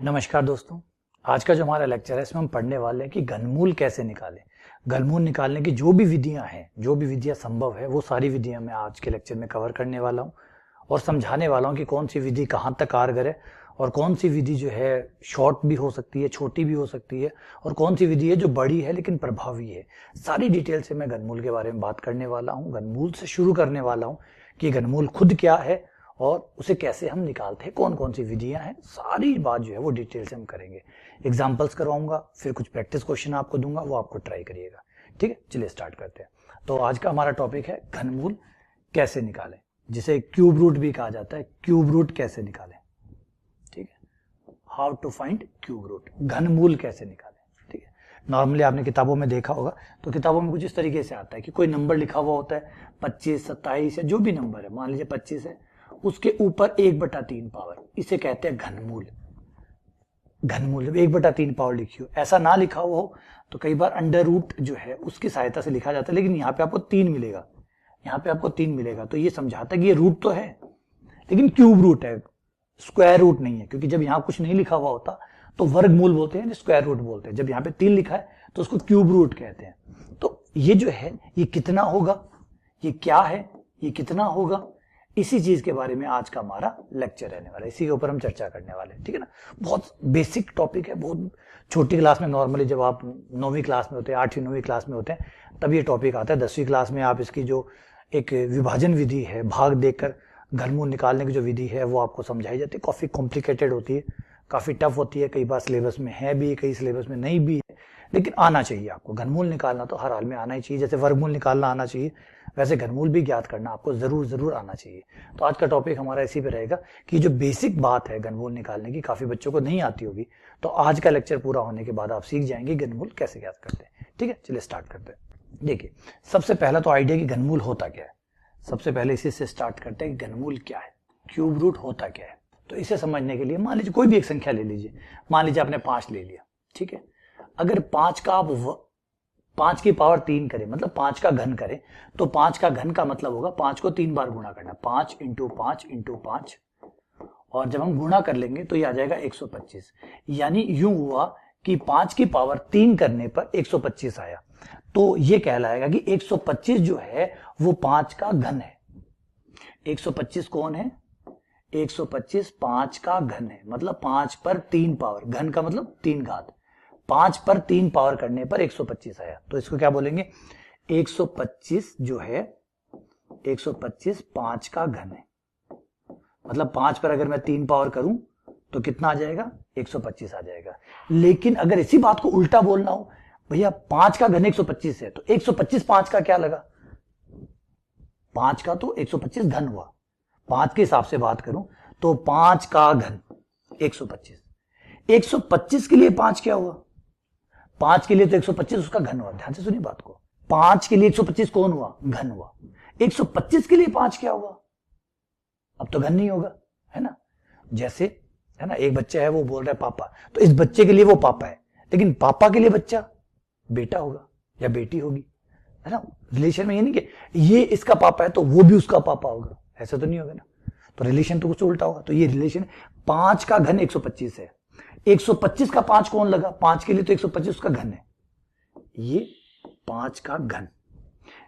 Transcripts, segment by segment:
नमस्कार दोस्तों। आज का जो हमारा लेक्चर है इसमें हम पढ़ने वाले हैं कि घनमूल कैसे निकालें। घनमूल निकालने की जो भी विधियां हैं, जो भी विधियां संभव है, वो सारी विधियां मैं आज के लेक्चर में कवर करने वाला हूं और समझाने वाला हूं कि कौन सी विधि कहां तक कारगर है और कौन सी विधि जो है शॉर्ट भी हो सकती है, छोटी भी हो सकती है, और कौन सी विधि है जो बड़ी है लेकिन प्रभावी है। सारी डिटेल से मैं घनमूल के बारे में बात करने वाला हूँ। घनमूल से शुरू करने वाला हूँ कि घनमूल खुद क्या है और उसे कैसे हम निकालते हैं, कौन कौन सी विधियां हैं, सारी बात जो है वो डिटेल से हम करेंगे। एग्जांपल्स करवाऊंगा, फिर कुछ प्रैक्टिस क्वेश्चन आपको दूंगा, वो आपको ट्राई करिएगा। ठीक है, चलिए स्टार्ट करते हैं। तो आज का हमारा टॉपिक है घनमूल कैसे निकालें, जिसे क्यूब रूट भी कहा जाता है। क्यूब रूट कैसे निकालें, ठीक है, how to find cube root, घनमूल कैसे निकालें। ठीक है, नॉर्मली आपने किताबों में देखा होगा, तो किताबों में कुछ इस तरीके से आता है कि कोई नंबर लिखा हुआ होता है 25, 27 या जो भी नंबर है, मान लीजिए 25 है, उसके ऊपर 1/3 पावर, इसे कहते हैं घनमूल। घनमूल जब 1/3 पावर लिखी हो, ऐसा ना लिखा हुआ हो तो कई बार अंडर रूट जो है उसकी सहायता से लिखा जाता है, लेकिन यहाँ पे आपको 3 मिलेगा, यहाँ पे आपको 3 मिलेगा, तो ये समझाता है कि ये रूट तो है लेकिन क्यूब रूट है, स्क्वायर रूट नहीं है। क्योंकि जब यहाँ कुछ नहीं लिखा हुआ होता तो वर्गमूल बोलते हैं, स्क्वायर रूट बोलते हैं। जब यहाँ पे 3 लिखा है तो उसको क्यूब रूट कहते हैं। तो ये जो है ये कितना होगा, ये क्या है, ये कितना होगा, इसी चीज के बारे में आज का हमारा लेक्चर रहने वाला है। इसी के ऊपर हम चर्चा करने वाले हैं। ठीक है ना, बहुत बेसिक टॉपिक है, बहुत छोटी क्लास में, नॉर्मली जब आप 9वीं क्लास में होते हैं, 8वीं 9वीं क्लास में होते हैं, तब ये टॉपिक आता है। 10वीं क्लास में आप इसकी जो एक विभाजन विधि है, भाग देकर घनमूल निकालने की जो विधि है, वो आपको समझाई जाती है। काफी कॉम्प्लिकेटेड होती है, काफी टफ होती है, कई बार सिलेबस में है भी, कई सिलेबस में नहीं भी है, लेकिन आना चाहिए आपको। घनमूल निकालना तो हर हाल में आना ही चाहिए, जैसे वर्गमूल निकालना आना चाहिए, वैसे घनमूल भी ज्ञात करना आपको जरूर आना चाहिए। तो आज का टॉपिक हमारा इसी पे रहेगा कि जो बेसिक बात है घनमूल निकालने की, काफी बच्चों को नहीं आती होगी, तो आज का लेक्चर पूरा होने के बाद आप सीख जाएंगे घनमूल कैसे ज्ञात करते हैं। ठीक है, चलिए स्टार्ट करते हैं। देखिए, सबसे पहला तो आइडिया कि घनमूल होता क्या है, सबसे पहले इसी से स्टार्ट करते हैं कि घनमूल क्या है, क्यूब रूट होता क्या है। तो इसे समझने के लिए मान लीजिए कोई भी एक संख्या ले लीजिए, मान लीजिए आपने 5 ले लिया। ठीक है, अगर 5 का आप 5 की पावर 3 करें, मतलब 5 का घन करें, तो 5 का घन का मतलब होगा 5 को 3 बार गुणा करना, 5 इंटू 5 इंटू 5, और जब हम गुणा कर लेंगे तो ये आ जाएगा 125। यानी यूं हुआ कि 5 की पावर 3 करने पर 125 आया, तो ये कहलाएगा कि 125 जो है वो 5 का घन है। 125 कौन है? 125 5 का घन है, मतलब 5 पर 3 पावर, घन का मतलब 3 घात, 5 पर 3 पावर करने पर 125 आया, तो इसको क्या बोलेंगे? 125 जो है 125 5 का घन है, मतलब 5 पर अगर मैं 3 पावर करूं तो कितना आ जाएगा? 125 आ जाएगा। लेकिन अगर इसी बात को उल्टा बोलना हो, भैया 5 का घन 125 है, तो 125 5 का क्या लगा? 5 का तो 125 घन हुआ, 5 के हिसाब से बात करूं तो 5 का घन 125, 125 के लिए 5 क्या हुआ? 5 के लिए तो 125 उसका घन हुआ। ध्यान से सुनिए बात को, 5 के लिए 125 कौन हुआ? घन हुआ। 125 के लिए 5 क्या हुआ? अब तो घन नहीं होगा, है ना। जैसे है ना, एक बच्चा है, वो बोल रहा है पापा, तो इस बच्चे के लिए वो पापा है, लेकिन पापा के लिए बच्चा बेटा होगा या बेटी होगी, है ना। रिलेशन में ये नहीं कि ये इसका पापा है तो वो भी उसका पापा होगा, ऐसा तो नहीं होगा ना, तो रिलेशन तो कुछ उल्टा होगा। तो ये रिलेशन 5 का घन 125 है, 125 का 5 कौन लगा? 5 के लिए तो 125 उसका घन है, ये 5 का घन।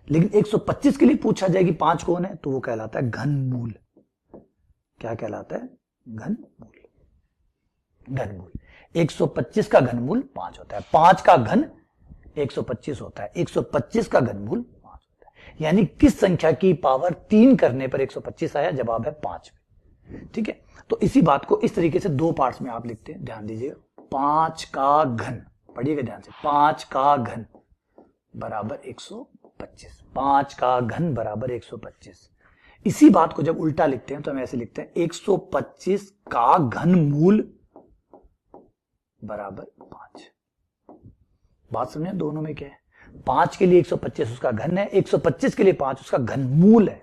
लेकिन 125 के लिए पूछा जाए कि 5 कौन है, तो वो कहलाता है घनमूल। क्या कहलाता है? घनमूल। घनमूल 125 का घनमूल 5 होता है, 5 का घन 125 होता है, 125 का घनमूल 5 होता है। यानी किस संख्या की पावर 3 करने पर 125 आया? जवाब है 5। ठीक है, तो इसी बात को इस तरीके से 2 पार्ट्स में आप लिखते हैं, ध्यान दीजिएगा। 5 का घन, पढ़िएगा ध्यान से, 5 का घन बराबर 125, 5 का घन बराबर 125। इसी बात को जब उल्टा लिखते हैं तो हम ऐसे लिखते हैं 125 का घनमूल बराबर 5। बात समझे दोनों में क्या है? 5 के लिए 125 उसका घन है, 125 के लिए 5 उसका घनमूल है।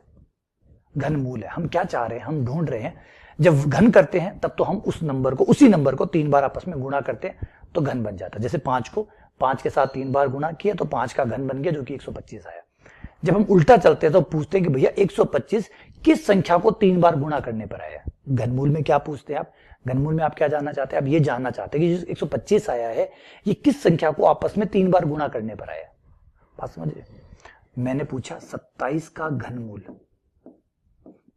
घनमूल है। हम क्या चाह रहे हैं? हम ढूंढ रहे हैं, जब घन करते हैं तब तो हम उसी नंबर को 3 बार आपस में गुणा करते हैं तो घन बन जाता है। जैसे 5 को 5 के साथ 3 बार गुणा किया तो 5 का घन बन गया, जो कि 125 आया। जब हम उल्टा चलते हैं तो पूछते हैं कि भैया 125 किस संख्या को 3 बार गुणा करने पर आया। घनमूल में क्या पूछते हैं आप, घनमूल में आप क्या जानना चाहते हैं, आप ये जानना चाहते हैं कि जो 125 आया है ये किस संख्या को आपस में 3 बार गुणा करने पर आया। बात समझिए, मैंने पूछा 27 का घनमूल,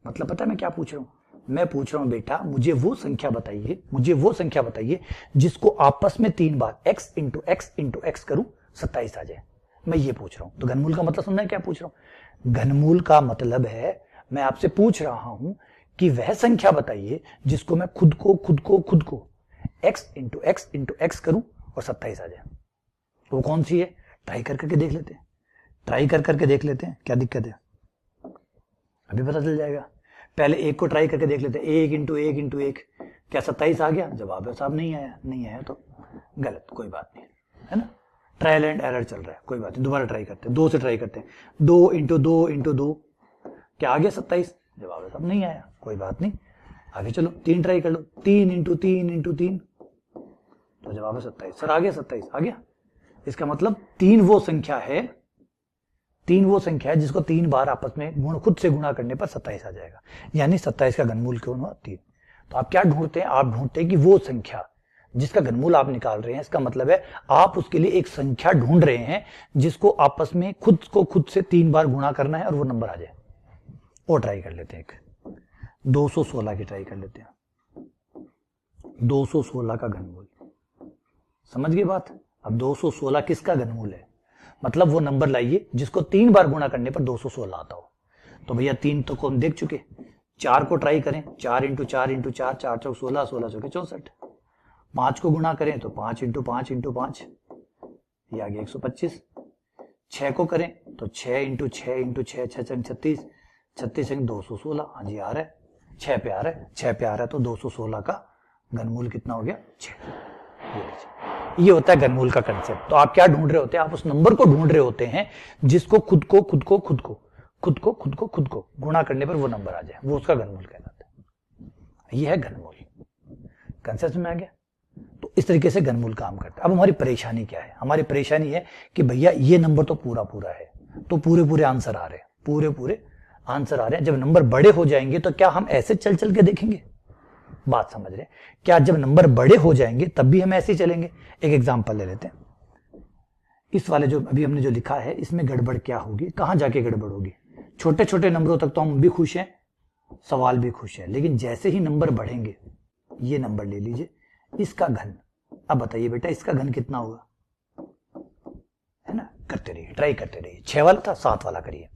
मतलब पता है मैं क्या पूछ रहा हूं, मैं पूछ रहा हूं बेटा मुझे वो संख्या बताइए जिसको आपस में 3 बार x into x into x करूं 27 आ जाए, मैं ये पूछ रहा हूं। तो घनमूल का मतलब समझना है क्या पूछ रहा हूं, घनमूल का मतलब है मैं आपसे पूछ रहा हूं कि वह संख्या बताइए जिसको मैं खुद को x into x into x करूं और 27 आ जाए। वो कौन सी है, ट्राई करके देख लेते हैं, ट्राई करके देख लेते हैं, क्या दिक्कत है, अभी पता चल जाएगा। पहले एक को ट्राई करके देख लेते हैं, 1 इंटू एक, क्या 27 आ गया, जवाब है साहब नहीं आया तो गलत, कोई बात नहीं, है ना, ट्रायल एंड एरर चल रहा है, कोई बात नहीं, दोबारा ट्राई करते हैं, 2 से ट्राई करते हैं, 2 इंटू दो क्या आ गया 27, जवाब है साहब नहीं आया, कोई बात नहीं, आगे चलो 3 ट्राई कर लो, 3 इंटू तीन तो जवाब है 27, सर आ गया 27 आ गया। इसका मतलब 3 वो संख्या है जिसको 3 बार आपस में खुद से गुणा करने पर 27 आ जाएगा, यानी 27 का घनमूल क्यों हुआ 3। तो आप क्या ढूंढते हैं, आप ढूंढते हैं कि वो संख्या जिसका घनमूल आप निकाल रहे हैं, इसका मतलब है आप उसके लिए एक संख्या ढूंढ रहे हैं जिसको आपस में खुद से 3 बार गुणा करना है और वो नंबर आ जाए। और ट्राई कर लेते हैं, एक 216 की ट्राई कर लेते हैं, 216 का घनमूल, समझ गए बात। अब 216 किसका घनमूल है, मतलब वो नंबर लाइए जिसको 3 बार गुणा करने पर 216 आता हो। तो भैया 3 तो कौन देख चुके, 4 को ट्राई करें, 4 इंटू चार, 4 चौक 16, 16 चौके 64, 5 को गुणा करें तो 5 इंटू पांच, ये आ गया 125, 6 को करें तो 6 इंटू 6, 6 चंग 36, 36 चंग 216, हाँ जी आ रहा है, 6 पे आ रहा है, तो 216 का घनमूल कितना हो गया 6। ये होता है घनमूल का कंसेप्ट। तो आप क्या ढूंढ रहे होते हैं, आप उस नंबर को ढूंढ रहे होते हैं जिसको खुद को गुणा करने पर वो नंबर आ जाए, वो उसका घनमूल कहलाता है। ये है घनमूल, कंसेप्ट में आ गया। तो इस तरीके से घनमूल काम करता है। अब हमारी परेशानी क्या है, हमारी परेशानी है कि भैया ये नंबर तो पूरा है, तो पूरे आंसर आ रहे हैं, पूरे आंसर आ रहे हैं। जब नंबर बड़े हो जाएंगे तो क्या हम ऐसे चल के देखेंगे, बात समझ रहे हैं, क्या जब नंबर बड़े हो जाएंगे तब भी हम ऐसे ही चलेंगे। एक एग्जांपल ले लेते हैं, इस वाले जो अभी हमने जो लिखा है इसमें गड़बड़ क्या होगी, कहां जाके गड़बड़ होगी। छोटे नंबरों तक तो हम भी खुश हैं, सवाल भी खुश है, लेकिन जैसे ही नंबर बढ़ेंगे, ये नंबर ले लीजिए, इसका घन, अब बताइए बेटा इसका घन कितना होगा, है ना, करते रहिए, ट्राई करते रहिए। 6 वाला था, 7 वाला करिए,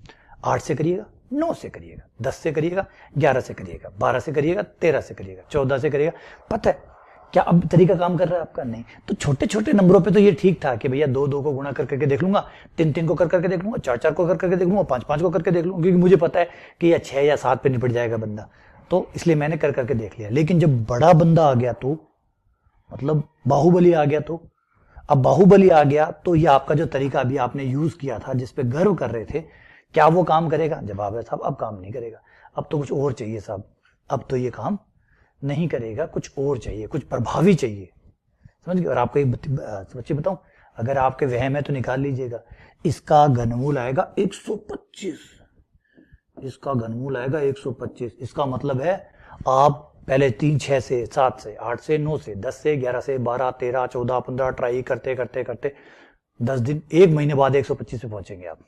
8 से करिएगा, 9 से करिएगा, 10 से करिएगा, 11 से करिएगा, 12 से करिएगा, 13 से करिएगा, 14 से करिएगा। पता है क्या अब तरीका काम कर रहा है आपका, नहीं। तो छोटे नंबरों पे तो ये ठीक था कि भैया 2 को गुणा करके देख लूंगा, 3 को करके देख लूंगा, 4 को करके देख लूंगा, 5 को करके देख लूंगा, क्योंकि मुझे पता है कि या 6 या 7 पे निपट जाएगा बंदा, तो इसलिए मैंने करके देख लिया। लेकिन जब बड़ा बंदा आ गया तो, मतलब बाहुबली आ गया, तो अब बाहुबली आ गया तो ये आपका जो तरीका अभी आपने यूज किया था, जिसपे गर्व कर रहे थे, क्या वो काम करेगा, जवाब है साहब अब काम नहीं करेगा, अब तो कुछ और चाहिए साहब, अब तो ये काम नहीं करेगा, कुछ और चाहिए, कुछ प्रभावी चाहिए, समझ गए। और आपको एक बच्चे बताऊं, अगर आपके वहम है तो निकाल लीजिएगा, इसका घनमूल आएगा 125, इसका घनमूल आएगा 125। इसका मतलब है आप पहले 3, 6 से, 7 से, 8 से, 9 से, 10 से, 11 से, 12, 13, 14, 15 ट्राई करते 10 दिन, 1 महीने बाद 125 पे पहुंचेंगे आप,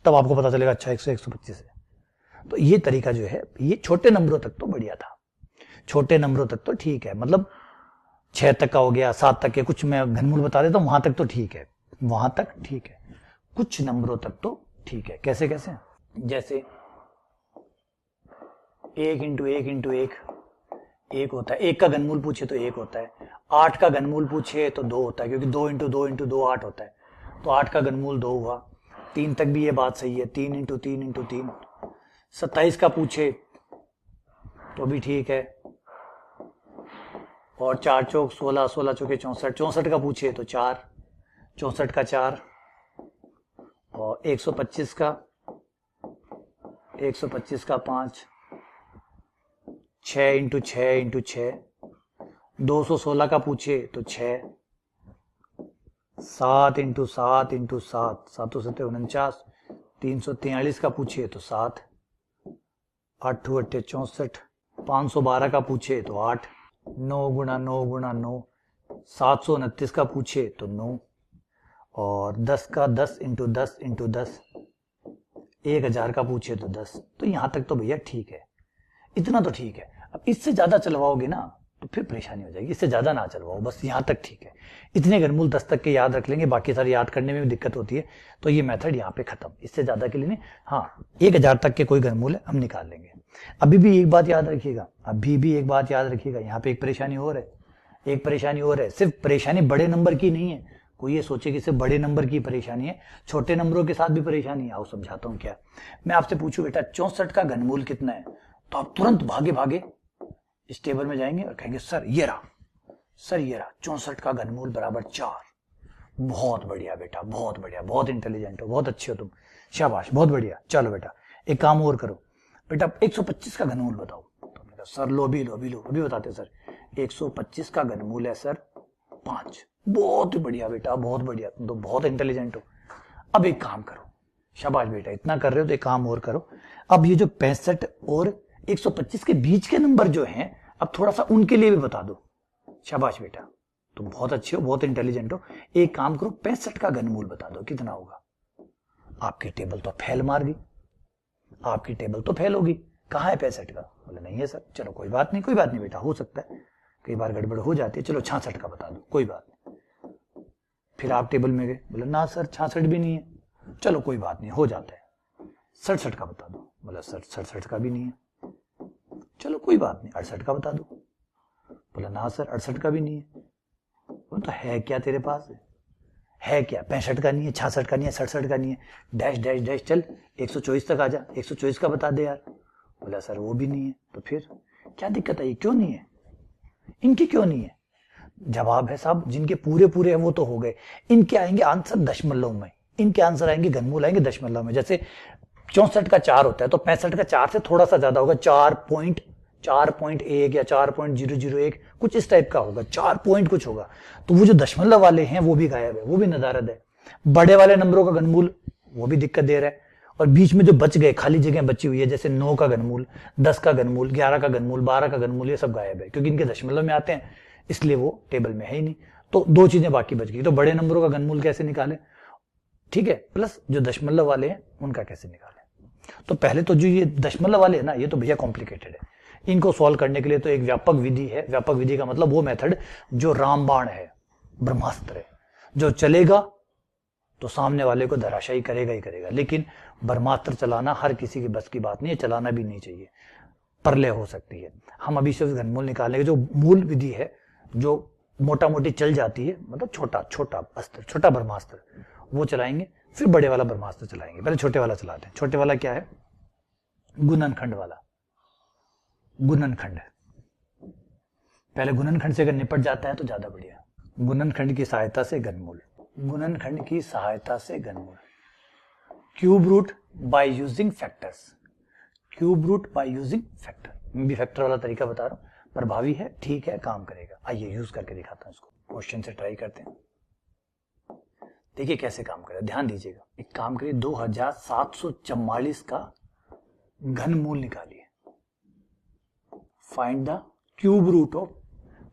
तब आपको पता चलेगा अच्छा 125 है। तो ये तरीका जो है, ये छोटे नंबरों तक तो बढ़िया था, छोटे नंबरों तक तो ठीक है, मतलब 6 तक का हो गया, 7 तक के कुछ मैं घनमूल बता देता हूं, वहां तक तो ठीक है, वहां तक ठीक है, कुछ नंबरों तक तो ठीक है। कैसे जैसे 1 इंटू एक होता है, 1 का घनमूल पूछे तो 1 होता है, 8 का घनमूल पूछे तो 2 होता है, क्योंकि 2 इंटू 2 8 होता है, तो 8 का घनमूल 2 हुआ। 3 तक भी ये बात सही है, 3 इंटू तीन, 27 का पूछे तो भी ठीक है, और 4 चौक 16, 16 चौके 64, 64 का पूछे तो 4, 64 का 4, और 125 का 5, 6 इंटू 6, 216 का पूछे तो 6, 7 इंटू 7, 7 7 49, 343 का पूछिए तो 7, 8 अट्ठे 64, 512 का पूछिए तो 8, 9 गुणा 9 गुणा 9, 729 का पूछिए तो 9, और 10 का 10 इंटू 10 इंटू 10, 1000 का पूछिए तो 10। तो यहां तक तो भैया ठीक है, इतना तो ठीक है। अब इससे ज्यादा चलवाओगे ना तो फिर परेशानी हो जाएगी, इससे ज्यादा ना चलवाओ, बस यहां तक ठीक है। इतने घनमूल 10 तक के याद रख लेंगे, बाकी सारे याद करने में भी दिक्कत होती है, तो ये मेथड यहाँ पे खत्म, इससे ज्यादा के लिए नहीं। हाँ, 1000 तक के कोई घनमूल है हम निकाल लेंगे। अभी भी एक बात याद रखिएगा, यहाँ पे एक परेशानी और है, सिर्फ परेशानी बड़े नंबर की नहीं है। कोई ये सोचे कि सिर्फ बड़े नंबर की परेशानी है, छोटे नंबरों के साथ भी परेशानी है। आओ समझाता हूं क्या। मैं आपसे पूछूं बेटा 64 का घनमूल कितना है, तो आप तुरंत भागे भागे इस टेबल में जाएंगे और कहेंगे सर ये रहा 64 का घनमूल बराबर 4। बहुत बढ़िया बेटा, बहुत बढ़िया, बहुत इंटेलिजेंट हो, बहुत अच्छे हो तुम, शाबाश, बहुत बढ़िया। चलो बेटा एक काम और करो, बेटा 125 का घनमूल बताओ। तो मैंने कहा सर लो अभी बताते सर। 125 का घनमूल है सर 5। बहुत ही बढ़िया बेटा, बहुत बढ़िया, तुम तो बहुत इंटेलिजेंट हो। अब एक काम करो, शाबाश बेटा, इतना कर रहे हो तो एक काम और करो। अब ये जो 65 और 125 के बीच के नंबर जो हैं, अब थोड़ा सा उनके लिए भी बता दो। शाबाश बेटा, तुम बहुत अच्छे हो, बहुत इंटेलिजेंट हो। एक काम करो 65 का घनमूल बता दो कितना होगा। आपकी टेबल तो फेल मार गई, आपकी टेबल तो फेल होगी। कहाँ है 65 का? बोले नहीं है सर। चलो कोई बात नहीं बेटा, हो सकता है, कई बार गड़बड़ हो जाती है। चलो 66 का बता दो, कोई बात नहीं। फिर आप टेबल में गए, बोले ना सर 66 भी नहीं है। चलो कोई बात नहीं, हो जाता है। 67 का बता दो, बोला सर 67 का भी नहीं है। चलो कोई बात नहीं, 68 का बता दो। बोला ना सर 68 का भी नहीं है। वो तो है क्या तेरे पास? है क्या? 65 का नहीं है, 66 का नहीं है, 67 का नहीं है, डैश डैश डैश, चल 124 तक आ जा, 124 का बता दे यार। बोला सर वो भी नहीं है। तो फिर क्या दिक्कत है, क्यों नहीं है, इनकी क्यों नहीं है? जवाब है साहब, जिनके पूरे पूरे हैं वो तो हो गए, इनके आएंगे आंसर दशमलव में, इनके आंसर आएंगे, घनमूल आएंगे दशमलव में। जैसे 64 का 4 होता है तो 65 का 4 से थोड़ा सा ज्यादा होगा, 4.1 या 4.001 कुछ इस टाइप का होगा, 4 पॉइंट कुछ होगा। तो वो जो दशमलव वाले हैं वो भी गायब है, वो भी नदारद है। बड़े वाले नंबरों का घनमूल वो भी दिक्कत दे रहा है, और बीच में जो बच गए खाली जगह बची हुई है, जैसे 9 का घनमूल, 10 का घनमूल, 11 का घनमूल, 12 का घनमूल, ये सब गायब है, क्योंकि इनके दशमलव में आते हैं, इसलिए वो टेबल में है ही नहीं। तो दो चीजें बाकी बच गई। तो बड़े नंबरों का घनमूल कैसे निकाले, ठीक है, प्लस जो दशमलव वाले हैं उनका कैसे निकाले। तो पहले तो जो ये दशमलव वाले हैं ना, ये तो भैया कॉम्प्लिकेटेड है। इनको सॉल्व करने के लिए तो एक व्यापक विधि है। व्यापक विधि का मतलब वो मेथड जो रामबाण है, ब्रह्मास्त्र है, जो चलेगा तो सामने वाले को धराशायी करेगा ही करेगा। लेकिन ब्रह्मास्त्र चलाना हर किसी की बस की बात नहीं है, चलाना भी नहीं चाहिए, प्रलय हो सकती है। हम अभी से घनमूल निकालने की जो मूल विधि है, जो मोटा मोटी चल जाती है, मतलब छोटा छोटा अस्त्र, छोटा ब्रह्मास्त्र, वो चलाएंगे, फिर बड़े वाला ब्रह्मास्त्र चलाएंगे। पहले छोटे वाला चलाते हैं। छोटे वाला क्या है? गुणनखंड वाला। गुणनखंड, पहले गुणनखंड से अगर निपट जाता है तो ज्यादा बढ़िया। गुणनखंड की सहायता से घनमूल, गुणनखंड की सहायता से घनमूल, cube root by using factors, cube root by using factor. मैं भी फैक्टर वाला तरीका बता रहा हूं, प्रभावी है, ठीक है, काम करेगा। आइए यूज करके दिखाता हूं इसको, क्वेश्चन से ट्राई करते हैं, देखिए कैसे काम करेगा, ध्यान दीजिएगा। एक काम करिए, 2744 का घनमूल निकालिए। Find the cube root of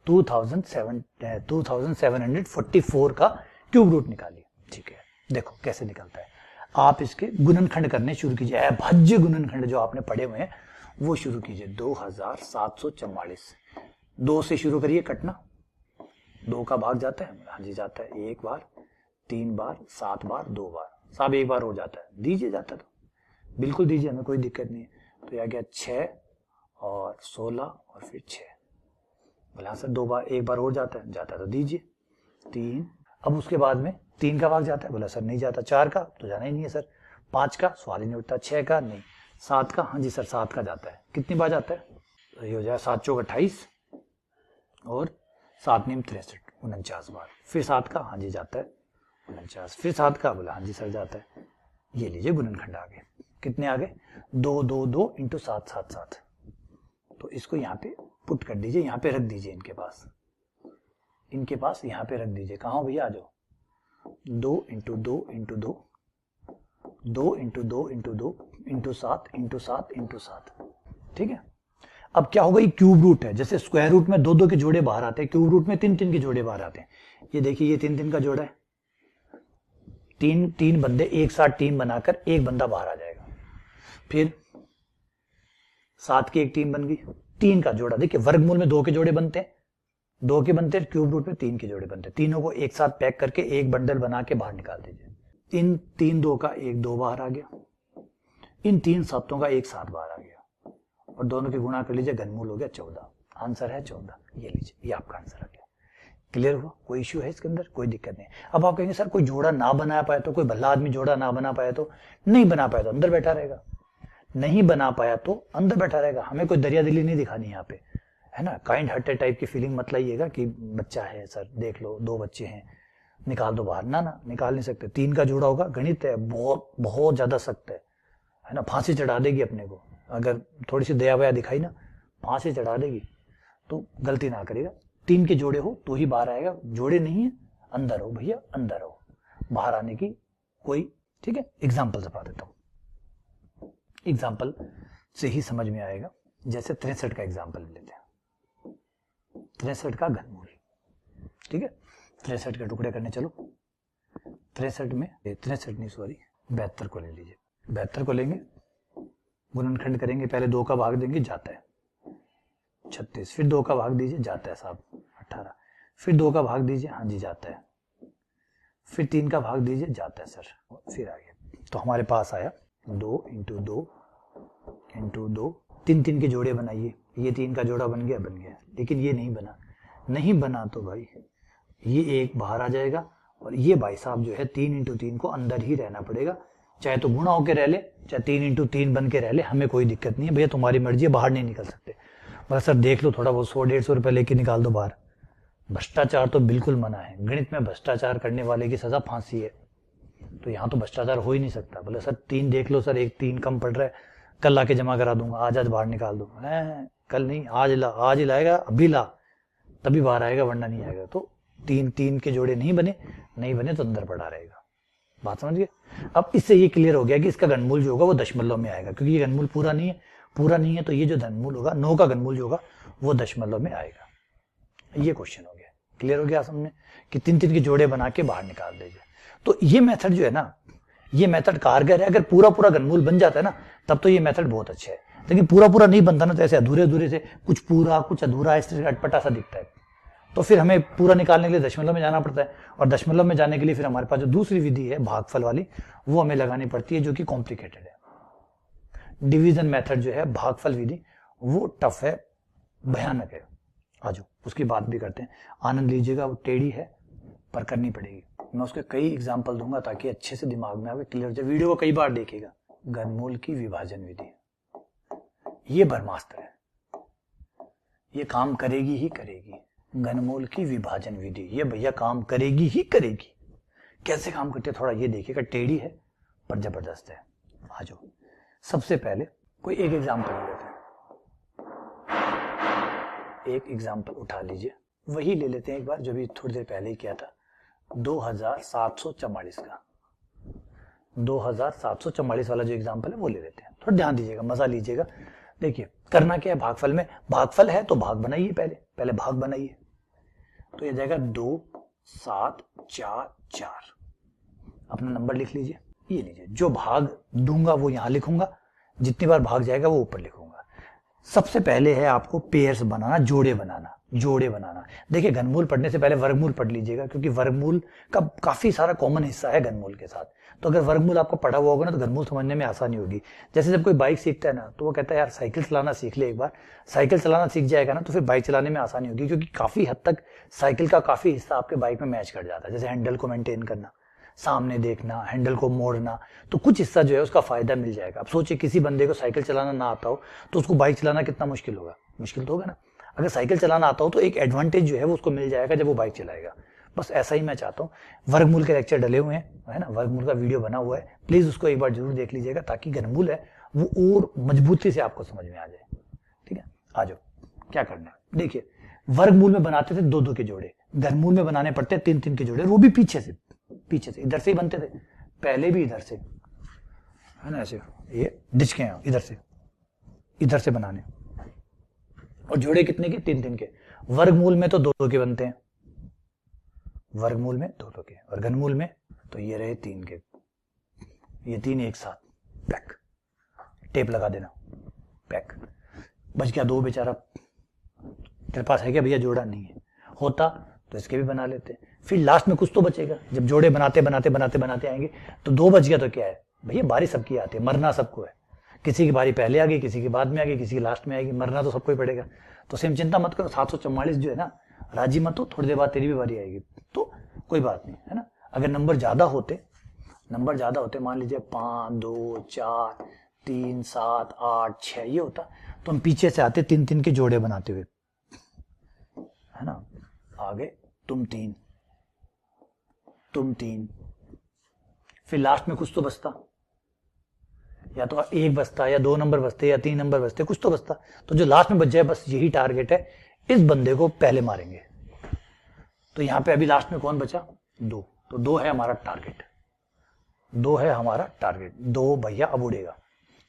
2744 का क्यूब रूट निकालिए। ठीक है, देखो कैसे निकलता है। आप इसके गुणनखंड करने शुरू कीजिए, अभाज्य गुणनखंड जो आपने पढ़े हुए हैं वो शुरू कीजिए। 2744, 2 से शुरू करिए कटना। 2 का भाग जाता है, हाँ जी जाता है, 1 बार, 3 बार, 7 बार, 2 बार, सब 1 बार हो जाता है। दीजिए, जाता तो बिल्कुल दीजिए, हमें कोई दिक्कत नहीं है। तो यह गया 6 और 16 और फिर 6। बोला सर 2 बार, 1 बार हो जाता है, जाता तो दीजिए। 3, अब उसके बाद में 3 का भाग जाता है, बोला सर नहीं जाता। 4 का तो जाना ही नहीं है सर। 5 का सवाल ही नहीं उठता। 6 का नहीं। 7 का, हाँ जी सर 7 का जाता है। कितनी बार जाता है? तो ये हो जाए 7 चौक 28 और 7 नीम 63, 49 बार। फिर 7 का, हाँ जी जाता है 49। फिर 7 का, बोला हाँ जी सर जाता है। ये लीजिए गुणनखंड आ गए। कितने आ गए? 2 2 2 इंटू 7 7 7। तो इसको यहाँ पे पुट कर दीजिए, यहाँ पे रख दीजिए, इनके पास यहाँ पे रख दीजिए। कहाँ हो भैया, आ जाओ। 2 into 2 into 2, 2 into 2 into 2 into 7 into 7 into 7। ठीक है, अब क्या होगा, ये क्यूब रूट है, जैसे स्क्वायर रूट में 2 2 के जोड़े बाहर आते हैं, क्यूब रूट में 3 3 के जोड़े बाहर आते हैं। ये देखिए, ये 3 3 का जोड़ा है, 3 बंदे एक साथ टीम बनाकर एक बंदा बाहर आ जाएगा। फिर 7 की एक टीम बन गई, 3 का जोड़ा, देखिए वर्गमूल में 2 के जोड़े बनते हैं, 2 के बनते हैं, क्यूब रूट में 3 के जोड़े बनते हैं। तीनों को एक साथ पैक करके एक बंडल बना के बाहर निकाल दीजिए। इन 3 2 का 1 2 बाहर आ गया, इन 3 7 का 1 7 बाहर आ गया, और दोनों की गुणा कर लीजिए, घनमूल हो गया 14। आंसर है 14, ये लीजिए, ये आपका आंसर आ गया। क्लियर हुआ? कोई इश्यू है इसके अंदर? कोई दिक्कत नहीं। अब आप कहेंगे सर कोई जोड़ा ना बना पाया तो, कोई भला आदमी जोड़ा ना बना पाया तो? नहीं बना पाया तो अंदर बैठा रहेगा, नहीं बना पाया तो अंदर बैठा रहेगा। हमें कोई दरिया दिली नहीं दिखानी यहाँ पे, है ना। काइंड हार्टेड टाइप की फीलिंग मत लाइएगा कि बच्चा है सर, देख लो 2 बच्चे हैं, निकाल दो बाहर। ना ना, निकाल नहीं सकते। 3 का जोड़ा होगा, गणित है, बहुत बहुत ज्यादा सख्त है ना। फांसी चढ़ा देगी अपने को, अगर थोड़ी सी दया वया दिखाई ना, फांसी चढ़ा देगी। तो गलती ना करेगा, 3 के जोड़े हो तो ही बाहर आएगा, जोड़े नहीं है अंदर हो भैया, अंदर हो, बाहर आने की कोई। ठीक है, एग्जाम्पल बता देता हूं, एग्जाम्पल से ही समझ में आएगा। जैसे 63 का एग्जाम्पल लेते हैं, 63 का घनमूल। ठीक है, 63 के टुकड़े करने चलो। 63 में 63 नहीं सॉरी 72 को ले लीजिए। 72 को लेंगे, गुणनखंड करेंगे, पहले 2 का भाग देंगे, जाता है 36, फिर 2 का भाग दीजिए, जाता है साहब 18, फिर 2 का भाग दीजिए, हाँ जी जाता है, फिर 3 का भाग दीजिए, जाता है सर, फिर आ गया। तो हमारे पास आया 2 इंटू 2 इंटू 2, 3 3 के जोड़े बनाइए, ये 3 का जोड़ा बन गया, लेकिन ये नहीं बना। नहीं बना तो भाई ये एक बाहर आ जाएगा, और ये भाई साहब जो है 3 इंटू 3 को अंदर ही रहना पड़ेगा, चाहे तो गुणा होके रह ले, चाहे 3 इंटू 3 बन के रह ले, हमें कोई दिक्कत नहीं है भैया, तुम्हारी मर्जी है, बाहर नहीं निकल सकते। बस सर देख लो, थोड़ा बहुत 100-150 रुपए लेके निकाल दो बाहर। भ्रष्टाचार तो बिल्कुल मना है, गणित में भ्रष्टाचार करने वाले की सजा फांसी है, तो यहाँ तो भ्रष्टाचार हो ही नहीं सकता। बोले सर 3 देख लो सर, एक 3 कम पड़ रहा है, कल ला के जमा करा दूंगा, आज बाहर निकाल दो। कल नहीं, आज ला, आज ही लाएगा, अभी ला, तभी बाहर आएगा, वरना नहीं आएगा। तो 3 के जोड़े नहीं बने तो अंदर पड़ा रहेगा। बात समझ गए? अब इससे ये क्लियर हो गया कि इसका घनमूल जो होगा वो दशमलव में आएगा, क्योंकि ये घनमूल पूरा नहीं है, तो ये जो घनमूल होगा 9 का घनमूल जो होगा वो दशमलव में आएगा। ये क्वेश्चन हो गया। क्लियर हो गया समझ कि 3 3 के जोड़े बना के बाहर निकाल दीजिए। तो ये मेथड जो है ना, ये मेथड कारगर है। अगर पूरा घनमूल बन जाता है ना, तब तो ये मेथड बहुत अच्छा है, लेकिन पूरा नहीं बनता ना, तो ऐसे अधूरे से कुछ पूरा कुछ अधूरा, इस तरह का अटपटा सा दिखता है। तो फिर हमें पूरा निकालने के लिए दशमलव में जाना पड़ता है, और दशमलव में जाने के लिए फिर हमारे पास जो दूसरी विधि है भागफल वाली, वो हमें लगानी पड़ती है, जो कि कॉम्प्लिकेटेड है। डिवीजन मेथड जो है, भागफल विधि, वो टफ है, भयानक है। आज उसकी बात भी करते हैं, आनंद लीजिएगा, वो टेढ़ी है पर करनी पड़ेगी। मैं उसके कई एग्जाम्पल दूंगा ताकि अच्छे से दिमाग में आवे, क्लियर हो जाए। वीडियो को कई बार देखिएगा। घनमूल की विभाजन विधि, ये ब्रह्मास्त्र है, ये काम करेगी ही करेगी। घनमूल की विभाजन विधि, ये भैया काम करेगी ही करेगी। कैसे काम करती है थोड़ा ये देखिएगा, टेढ़ी है पर जबरदस्त है। आ जाओ, सबसे पहले कोई एक एग्जाम्पल ले लेते हैं, एक एग्जाम्पल उठा लीजिए, वही ले लेते हैं एक बार जो भी थोड़ी देर पहले ही किया था, 2744 का। 2744 वाला जो एग्जाम्पल है वो ले लेते हैं। थोड़ा ध्यान दीजिएगा, मजा लीजिएगा। देखिए करना क्या है, भागफल में, भागफल है तो भाग बनाइए, पहले भाग बनाइए। तो ये जाएगा 2 7 4 4। अपना नंबर लिख लीजिए, ये लीजिए। जो भाग दूंगा वो यहां लिखूंगा, जितनी बार भाग जाएगा वो ऊपर लिखूंगा। सबसे पहले है आपको पेयर्स बनाना, जोड़े बनाना। देखिए घनमूल पढ़ने से पहले वर्गमूल पढ़ लीजिएगा, क्योंकि वर्गमूल का काफी सारा कॉमन हिस्सा है घनमूल के साथ। तो अगर वर्गमूल आपको पढ़ा हुआ होगा ना, तो घनमूल समझने में आसानी होगी। जैसे जब कोई बाइक सीखता है ना, तो वो कहता है यार साइकिल चलाना सीख ले एक बार, साइकिल चलाना सीख जाएगा ना तो फिर बाइक चलाने में आसानी होगी, क्योंकि काफी हद तक साइकिल का काफी हिस्सा आपके बाइक में मैच कर जाता है। जैसे हैंडल को मेंटेन करना, सामने देखना, हैंडल को मोड़ना, तो कुछ हिस्सा जो है उसका फायदा मिल जाएगा। अब सोचिए किसी बंदे को साइकिल चलाना ना आता हो तो उसको बाइक चलाना कितना मुश्किल होगा, मुश्किल तो होगा ना। अगर साइकिल चलाना आता हो तो एक एडवांटेज जो है वो उसको मिल जाएगा जब वो बाइक चलाएगा। बस ऐसा ही मैं चाहता हूँ। वर्गमूल के लेक्चर डले हुए हैं, है ना, वर्गमूल का वीडियो बना हुआ है, प्लीज उसको एक बार जरूर देख लीजिएगा, ताकि घनमूल है वो और मजबूती से आपको समझ में आ जाए। ठीक है, आ जाओ, क्या करना है देखिए। वर्गमूल में बनाते थे 2-2 के जोड़े, घनमूल में बनाने पड़ते 3-3 के जोड़े, वो भी पीछे से इधर से ही बनते थे, पहले भी इधर से, है ना, ऐसे ये डिचके हैं इधर से बनाने। और जोड़े कितने के? 3-3 के। वर्गमूल में तो 2-2 के बनते हैं, वर्गमूल में 2-2 के, और घनमूल में तो ये रहे 3 के। ये 3 एक साथ पैक, टेप लगा देना, पैक। बच गया 2 बेचारा। तेरे पास है क्या भैया जोड़ा? नहीं है, होता तो इसके भी बना लेते। फिर लास्ट में कुछ तो बचेगा। जब जोड़े बनाते बनाते बनाते बनाते आएंगे तो 2 बच गया तो क्या है भैया, बारी सबकी आती है, मरना सबको है। किसी की बारी पहले आ गई, किसी की बाद में आ गई, किसी की लास्ट में आएगी, मरना तो सबको ही पड़ेगा। तो सेम चिंता मत करो, 744 जो है ना, राजी मत हो, थोड़ी देर बाद तेरी भी बारी आएगी, तो कोई बात नहीं, है ना। अगर नंबर ज्यादा होते, मान लीजिए 5, 2, 4, 3, 7, 8, 6 ये होता, तो हम पीछे से आते 3-3 के जोड़े बनाते हुए, है ना। आगे तुम 3, फिर लास्ट में कुछ तो बचता, या तो 1 बचता, या 2 नंबर बचते, या 3 नंबर बचते, कुछ तो बचता। तो जो लास्ट में बच जाए बस यही टारगेट है, इस बंदे को पहले मारेंगे। तो यहां पे अभी लास्ट में कौन बचा? 2। तो 2 है हमारा टारगेट, 2 भैया अब उड़ेगा।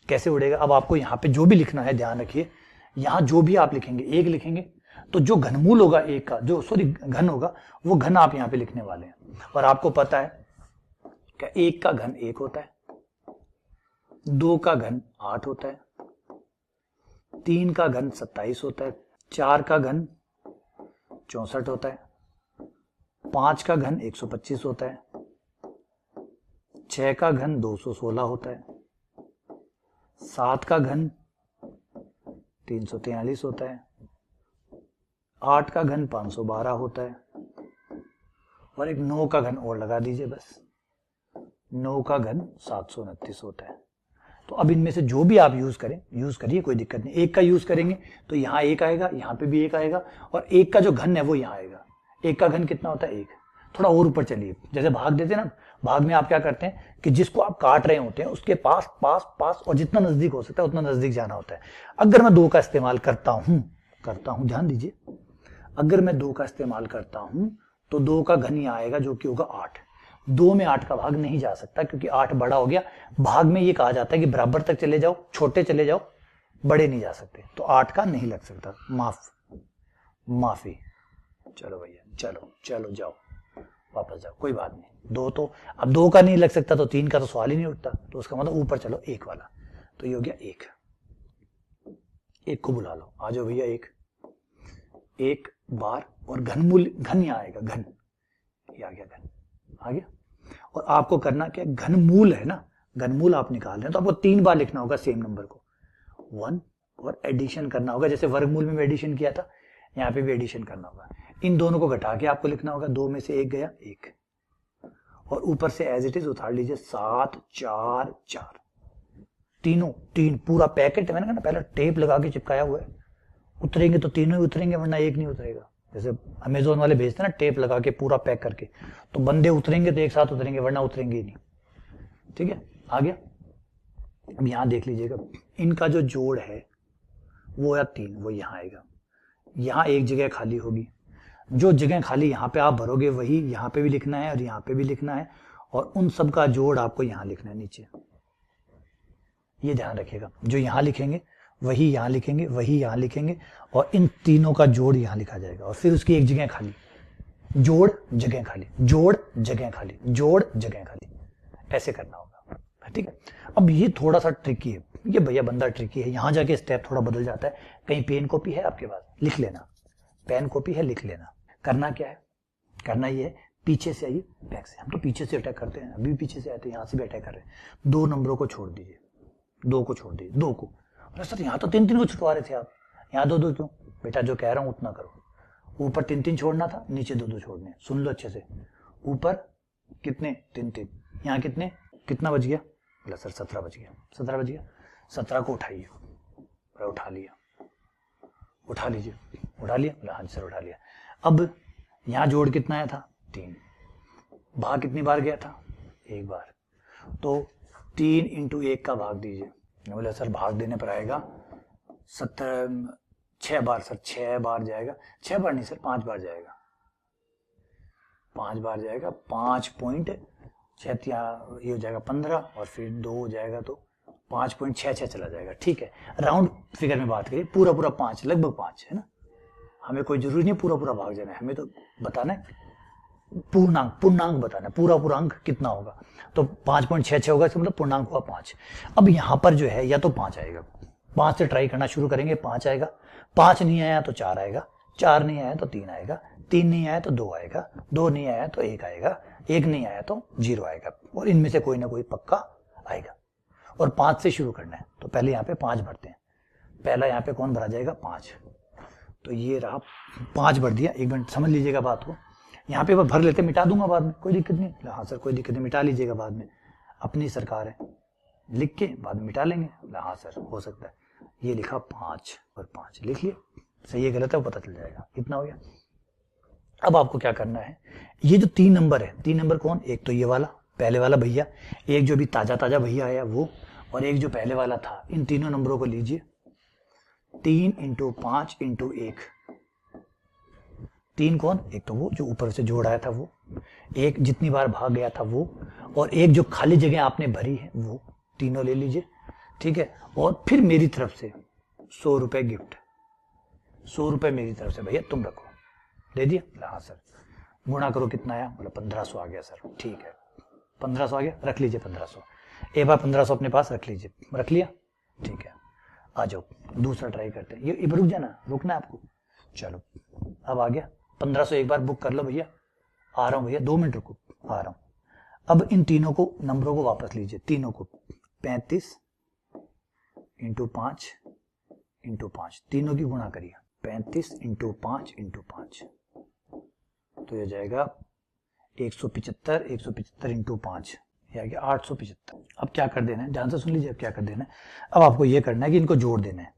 कैसे उड़ेगा? अब आपको यहाँ पे जो भी लिखना है ध्यान रखिए, यहाँ जो भी आप लिखेंगे 1 लिखेंगे, तो जो घनमूल होगा 1 का, जो घन होगा, वो घन आप यहाँ पे लिखने वाले हैं। और आपको पता है क्या 1 का घन 1 होता है, 2 का घन 8 होता है, 3 का घन 27 होता है, 4 का घन 64 होता है, 5 का घन 125 होता है, 6 का घन 216 होता है, 7 का घन 343 होता है, 8 का घन 512 होता है, और एक 9 का घन और लगा दीजिए बस, 9 का घन 729 होता है। तो अब इनमें से जो भी आप यूज करिए, कोई दिक्कत नहीं। 1 का यूज करेंगे तो यहाँ 1 आएगा, यहाँ पे भी 1 आएगा, और 1 का जो घन है वो यहाँ आएगा। 1 का घन कितना होता है? 1। थोड़ा और ऊपर चलिए, जैसे भाग देते हैं ना, भाग में आप क्या करते हैं कि जिसको आप काट रहे होते हैं उसके पास पास पास और जितना नजदीक हो सकता है उतना नजदीक जाना होता है। अगर मैं 2 का इस्तेमाल करता हूं, ध्यान दीजिए, अगर मैं 2 का इस्तेमाल करता हूं तो 2 का घन यहाँ आएगा जो कि होगा 8। 2 में 8 का भाग नहीं जा सकता क्योंकि 8 बड़ा हो गया। भाग में ये कहा जाता है कि बराबर तक चले जाओ, छोटे चले जाओ, बड़े नहीं जा सकते, तो 8 का नहीं लग सकता। माफी। चलो भैया, चलो जाओ, वापस जाओ, कोई बात नहीं। 2 तो अब 2 का नहीं लग सकता तो 3 का तो सवाल ही नहीं उठता, तो उसका मतलब ऊपर चलो 1 वाला, तो ये हो गया 1 को बुला लो, आ जाओ भैया। 1 बार, और घनमूल, घन यहाँ आएगा, घन ये आ गया, घन आ गया। और आपको करना क्या, घनमूल है ना, घनमूल आप निकाल रहे हैं तो आपको 3 बार लिखना होगा सेम नंबर को, 1, और एडिशन करना होगा। जैसे वर्गमूल में एडिशन किया था, यहाँ पे भी एडिशन करना होगा। इन दोनों को घटा के आपको लिखना होगा, 2 में से 1 गया 1, और ऊपर से एज इट इज उतार लीजिए 7, 4, 4, तीन पूरा पैकेट। मैंने कहा ना पहले टेप लगा के चिपकाया हुआ है, उतरेंगे तो तीनों ही उतरेंगे, वरना एक नहीं उतरेगा। जैसे अमेजोन वाले भेजते हैं ना टेप लगा के पूरा पैक करके, तो बंदे उतरेंगे तो एक साथ उतरेंगे, वरना उतरेंगे ही नहीं। ठीक है, आ गया। अब यहां देख लीजिएगा, इनका जो जोड़ है वो या 3, वो यहां आएगा। यहां एक जगह खाली होगी, जो जगह खाली यहां पे आप भरोगे वही यहां पे भी लिखना है और यहां पे भी लिखना है, और उन सब का जोड़ आपको यहां लिखना है नीचे। ये ध्यान रखिएगा, जो यहां लिखेंगे वही यहां लिखेंगे, वही यहां लिखेंगे, और इन तीनों का जोड़ यहां लिखा जाएगा। और फिर उसकी एक जगह खाली, जोड़ जगह खाली, जोड़ जगह खाली, जोड़ जगह खाली, ऐसे करना होगा। ठीक है, अब ये थोड़ा सा ट्रिकी है, ये भैया बंदा ट्रिकी है, यहां जाके स्टेप थोड़ा बदल जाता है। कहीं पेन कॉपी है आपके पास, लिख लेना, पेन कॉपी है लिख लेना। करना क्या है, करना ये है, पीछे से आइए, बैक से। हम तो पीछे से अटैक करते हैं, अभी भी पीछे से आते हैं, यहां से भी अटैक कर रहे हैं। 2 नंबरों को छोड़ दीजिए, 2 को छोड़ दीजिए, 2 को। अरे सर यहाँ तो 3-3 को छुटवा रहे थे आप, यहाँ 2-2 क्यों? बेटा जो कह रहा हूं उतना करो। ऊपर 3-3 छोड़ना था, नीचे 2-2 छोड़ने। सुन लो अच्छे से, ऊपर कितने? 3-3, यहाँ कितने, कितना बच गया? बोला सर 17 बच गया। 17 बच गया, 17 को उठाइए। उठा लिया, उठा लीजिए, उठा लिया? बोला हाँ सर उठा लिया। अब यहाँ जोड़ कितना आया था? 3। भाग कितनी बार गया था? 1 बार। तो 3 × 1 का भाग दीजिए। बोला सर भाग देने पर आएगा 6 बार। सर 6 बार जाएगा, 6 बार नहीं सर 5 बार जाएगा, 5 बार जाएगा। 5.6 ये हो जाएगा 15, और फिर 2 हो जाएगा तो 5.66 चला जाएगा। ठीक है, राउंड फिगर में बात करिए, पूरा पूरा 5, लगभग 5 है ना। हमें कोई जरूरी नहीं पूरा पूरा भाग जाना है, हमें तो बताना है पूर्णांक बताना है, पूरा पूरा अंक कितना होगा। तो 5.66 होगा, इसका मतलब पूर्णांक हुआ 5। अब यहां पर जो है या तो 5 आएगा, 5 से ट्राई करना शुरू करेंगे, 5 आएगा, 5 नहीं आया तो 4 आएगा, 4 नहीं आया तो 3 आएगा, 3 नहीं आया तो 2 आएगा, 2 नहीं आया तो 1 आएगा, 1 नहीं आया तो 0 आएगा, और इनमें से कोई ना कोई पक्का आएगा। और 5 से शुरू करना है, तो पहले यहाँ पे 5 भरते हैं। पहला यहाँ पे कौन भरा जाएगा? 5। तो ये रहा 5 भर दिया। एक मिनट समझ लीजिएगा बात को, यहाँ पे भर लेते, मिटा दूंगा बाद में, कोई दिक्कत नहीं। हाँ सर कोई दिक्कत नहीं, मिटा लीजिएगा बाद में, अपनी सरकार है, लिख के बाद में मिटा लेंगे। हाँ सर हो सकता है। ये लिखा 5 और 5 लिख लिया, सही है गलत है वो पता चल जाएगा। इतना हो गया। अब आपको क्या करना है, ये जो 3 नंबर है, 3 नंबर कौन? एक तो ये वाला पहले वाला भैया, एक जो भी ताजा ताजा भैया आया वो, और एक जो पहले वाला था। इन तीनों नंबरों को लीजिए, 3 × 5 × 1। 3 कौन? एक तो वो जो ऊपर से जोड़ आया था वो, एक जितनी बार भाग गया था वो, और एक जो खाली जगह आपने भरी है वो, तीनों ले लीजिए। ठीक है, और फिर मेरी तरफ से 100 रुपए गिफ्ट, 100 रुपए मेरी तरफ से भैया तुम रखो। दे दिया? हाँ सर। गुणा करो कितना आया? बोला 1500 आ गया सर। ठीक है 1500 आ गया, रख लीजिए 1500। एक बार 1500 अपने पास रख लीजिए, रख लिया? ठीक है, आ जाओ दूसरा ट्राई करते हैं। ये रुक जाना, रुकना है आपको। चलो अब आ गया 1500, एक बार बुक कर लो भैया। आ रहा हूँ भैया, 2 मिनट रुको, आ रहा हूँ। अब इन तीनों को नंबरों को वापस लीजिए, तीनों को 35 × 5 × 5, तीनों की गुणा करिए। 35 × 5 × 5, तो ये जाएगा 175, 175 × 5, ये आ गया 875। अब क्या कर देना है, ध्यान से सुन लीजिए। अब क्या कर देना है, अब आपको ये करना है कि इनको जोड़ देना है।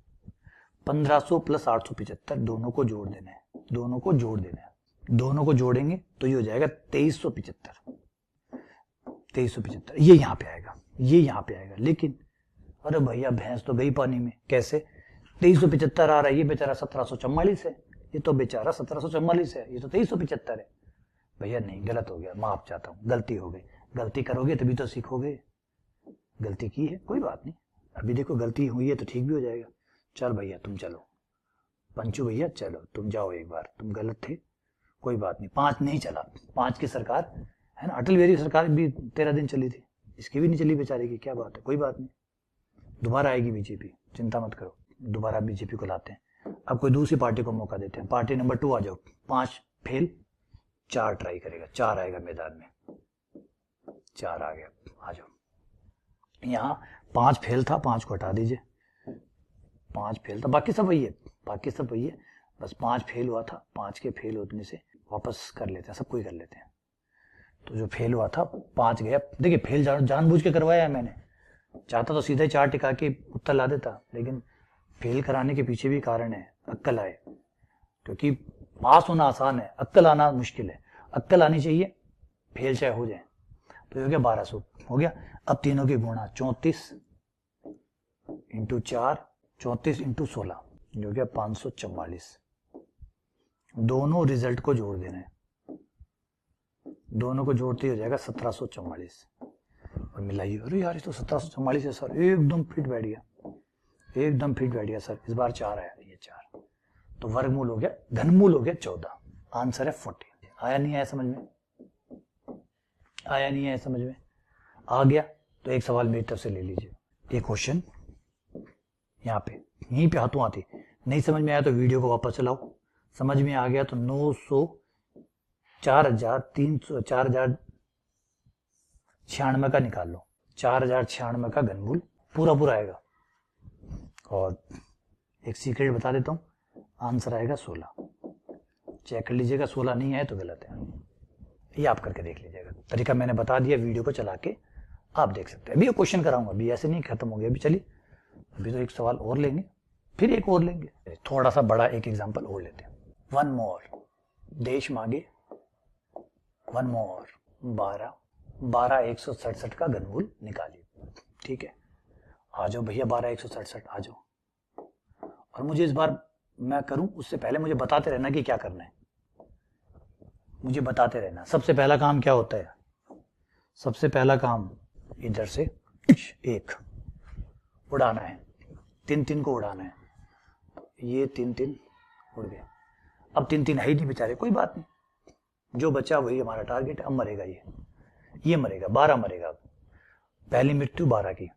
1500 + 875, दोनों को जोड़ देना है, दोनों को जोड़ देना है। दोनों को जोड़ेंगे तो ये हो जाएगा 2375। 2375 ये यहाँ पे आएगा, ये यहाँ पे आएगा। लेकिन अरे भैया भैंस तो गई पानी में, कैसे? 2375 आ रहा है, ये बेचारा 1744 है, ये तो बेचारा 1744 है, ये तो 2375 है। भैया नहीं, गलत हो गया, माफ चाहता हूँ, गलती हो गई। गलती करोगे तभी तो सीखोगे। गलती की है, कोई बात नहीं, अभी देखो गलती हुई है तो ठीक भी हो जाएगा। चल भैया तुम चलो, पंचू भैया चलो तुम जाओ, एक बार तुम गलत थे, कोई बात नहीं। 5 नहीं चला, 5 की सरकार है ना, अटल बिहारी सरकार भी 13 दिन चली थी, इसकी भी नहीं चली बेचारे की, क्या बात है, कोई बात नहीं। दोबारा आएगी बीजेपी, चिंता मत करो, दोबारा बीजेपी को लाते हैं। अब कोई दूसरी पार्टी को मौका देते हैं। पार्टी नंबर 2 आ जाओ। 5 फेल, 4 ट्राई करेगा, 4 आएगा मैदान में, 4 आ गया, आ जाओ। यहाँ 5 फेल था, 5 को हटा दीजिए, 5 फेल था, बाकी सब वही है, बाकी सब वही है, बस 5 फेल हुआ था। 5 के फेल होने से वापस कर लेते हैं, सबको ही कर लेते हैं। तो जो फेल हुआ था 5 गया। देखिए फेल जानबूझ के करवाया है मैंने, चाहता तो सीधे 4 टिका के उत्तर ला देता, लेकिन फेल कराने के पीछे भी कारण है, अक्कल आए। क्योंकि पास होना आसान है, अक्कल आना मुश्किल है। अक्कल आनी चाहिए, फेल चाहे हो जाए। तो हो गया 1200 हो गया। अब तीनों की गुणा 34 × 4, 34 × 16 जो गया 544। दोनों रिजल्ट को जोड़ देना है, दोनों को जोड़ते ही हो जाएगा 1744। और मिलाइए, अरे यार ये तो 1744 है सर, एकदम फिट बैठ गया, एकदम फिट बैठ गया सर। इस बार 4 आया, ये 4, तो वर्गमूल हो गया, घनमूल हो गया 14। आंसर है 40। आया नहीं आया समझ में? आया नहीं आया समझ में? आ गया तो एक सवाल मेरी तरफ से ले लीजिए। एक क्वेश्चन यहाँ पे, यहीं पे हाथों हाथी। नहीं समझ में आया तो वीडियो को वापस चलाओ। समझ में आ गया तो 900 4300 4096 का निकाल लो। 4096 का घनमूल पूरा पूरा आएगा। और एक सीक्रेट बता देता हूं, आंसर आएगा 16। चेक कर लीजिएगा, 16 नहीं आए तो गलत है, ये आप करके देख लीजिएगा। तरीका मैंने बता दिया, वीडियो को चला के आप देख सकते हैं। अभी क्वेश्चन कराऊंगा, अभी ऐसे नहीं खत्म हो गया। अभी चलिए, अभी तो एक सवाल और लेंगे, फिर एक और लेंगे, थोड़ा सा बड़ा एक एग्जांपल और लेते हैं। 1 मोर देश मांगे, 1 मोर 12 167 का घनमूल निकालिए। ठीक है, आ जाओ भैया 12 167 आ जाओ। और मुझे इस बार मैं करूं उससे पहले मुझे बताते रहना कि क्या करना है, मुझे बताते रहना। सबसे पहला काम क्या होता है? सबसे पहला काम इधर से 1, उड़ाना है, 3 3 को उड़ाना है। ये 3 3 उड़ गए। अब 3 3 है ही नहीं बेचारे, कोई बात नहीं, जो बचा वही हमारा टारगेट है। अब मरेगा ये मरेगा, 12 मरेगा। अब पहली मृत्यु 12 की।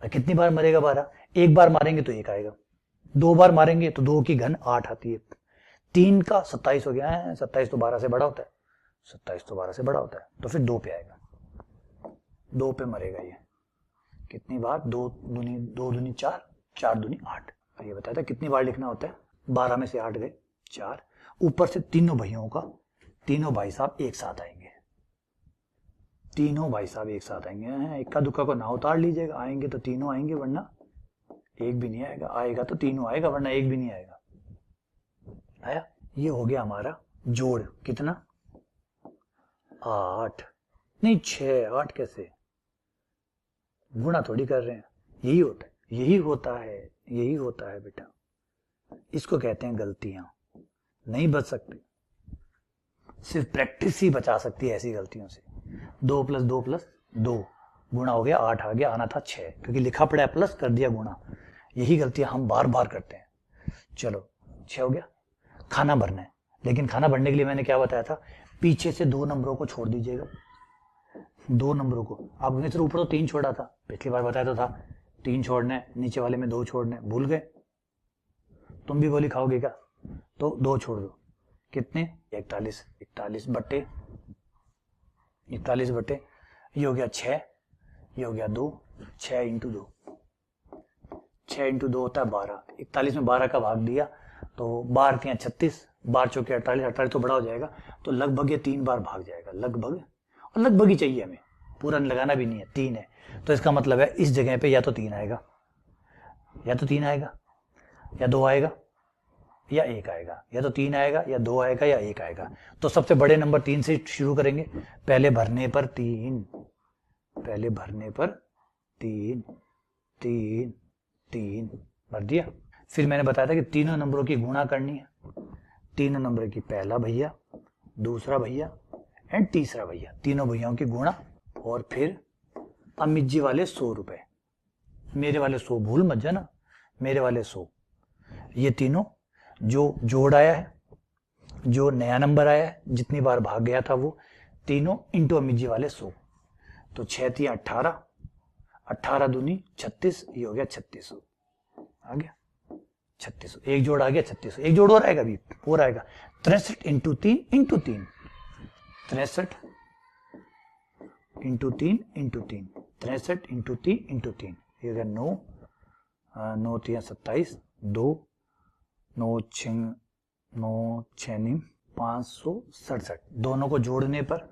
कितनी बार मरेगा 12? एक बार मारेंगे तो 1 आएगा, 2 बार मारेंगे तो 2 की घन 8 आती है, 3 का 27 हो गया है। 27 तो 12 से बड़ा होता है, 27 तो 12 से बड़ा होता है, तो फिर 2 पे आएगा, 2 पे मरेगा ये। कितनी बार? 2 दूनी 4, 4 दूनी 8। ये बताया था कितनी बार लिखना होता है। 12 में से 8 गए 4, ऊपर से तीनों भाइयों का, तीनों भाई साहब एक साथ आएंगे, तीनों भाई साहब एक साथ आएंगे। इक्का दुक्का को ना उतार लीजिएगा, आएंगे तो तीनों आएंगे वरना एक भी नहीं आएगा, आएगा तो तीनों आएगा वरना एक भी नहीं आएगा। आया? ये हो गया हमारा जोड़। कितना? 8 नहीं 6, 8 कैसे? गुणा थोड़ी कर रहे हैं, यही होता है, यही होता है, यही होता है बेटा। इसको कहते हैं गलतियां। नहीं बच सकते, सिर्फ प्रैक्टिस ही बचा सकती है ऐसी गलतियों से। 2 + 2 + 2 गुणा हो गया 8 आ गया, आना था 6, क्योंकि लिखा पड़ा है प्लस, कर दिया गुणा। यही गलतियां हम बार बार करते हैं। चलो 6 हो गया। खाना भरना है, लेकिन खाना भरने के लिए मैंने क्या बताया था? पीछे से 2 नंबरों को छोड़ दीजिएगा, 2 नंबरों को। आपने सिर्फ ऊपर तो 3 छोड़ा था, पिछली बार बताया तो था 3 छोड़ने, नीचे वाले में 2 छोड़ने, भूल गए? तुम भी गोली खाओगे क्या? तो 2 छोड़ दो। कितने? 41, 41 बटे ये हो गया 6, ये हो गया 2, 6 × 2, 6 × 2 होता है 12। 41 में 12 का भाग दिया तो 12 × 36, 12 चौके 48, 48 तो बड़ा हो जाएगा, तो लगभग ये 3 बार भाग जाएगा, लगभग। और लगभग ही चाहिए हमें, पूरा लगाना भी नहीं है, 3 है, तो इसका मतलब है इस जगह पे या तो 3 आएगा, या तो 3 आएगा, या 2 आएगा, या 1 आएगा, या तो 3 आएगा, या 2 आएगा, या 1 आएगा। तो सबसे बड़े नंबर 3 से शुरू करेंगे। पहले भरने पर 3, पहले भरने पर 3, 3, 3 भर दिया। फिर मैंने बताया था कि तीनों नंबरों की गुणा करनी है, तीनों नंबर की, पहला भैया, दूसरा भैया एंड तीसरा भैया, तीनों भैयाओं की गुणा। और फिर अमित जी वाले 100 रुपए, मेरे वाले 100 भूल मत जाना, मेरे वाले 100। ये तीनों जो जोड़ आया है, जो नया नंबर आया है, जितनी बार भाग गया था वो, तीनों इंटू अमित जी वाले 100। तो 6 × 18, 18 दूनी 36, ये हो गया 3600, आ गया 3600। एक जोड़ आ गया 3600, एक जोड़ और आएगा, भी और आएगा। 63 × 3 × 3, 63 × 3 × 3, 63 × 3 × 3, ये हो गया 9, 9 × 3 = 27, 2, 9 6 567। दोनों को जोड़ने पर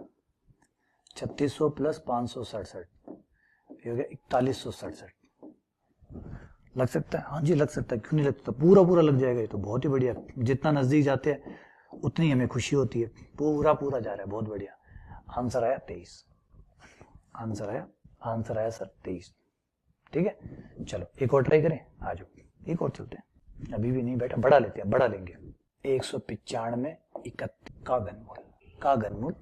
3600 + 567, ये हो गया 4167। लग सकता है? हाँ जी लग सकता है, क्यों नहीं लग सकता, पूरा पूरा लग जाएगा। ये तो बहुत ही बढ़िया। जितना नजदीक जाते हैं उतनी हमें खुशी होती है। पूरा पूरा जा रहा है, बहुत बढ़िया। आंसर आया 23, आंसर आया सर 23। ठीक है, चलो एक और ट्राई करें, आ जाओ एक और चलते हैं। अभी भी नहीं बैठा, बड़ा लेते हैं, बड़ा लेंगे। 195 31 का घनमूल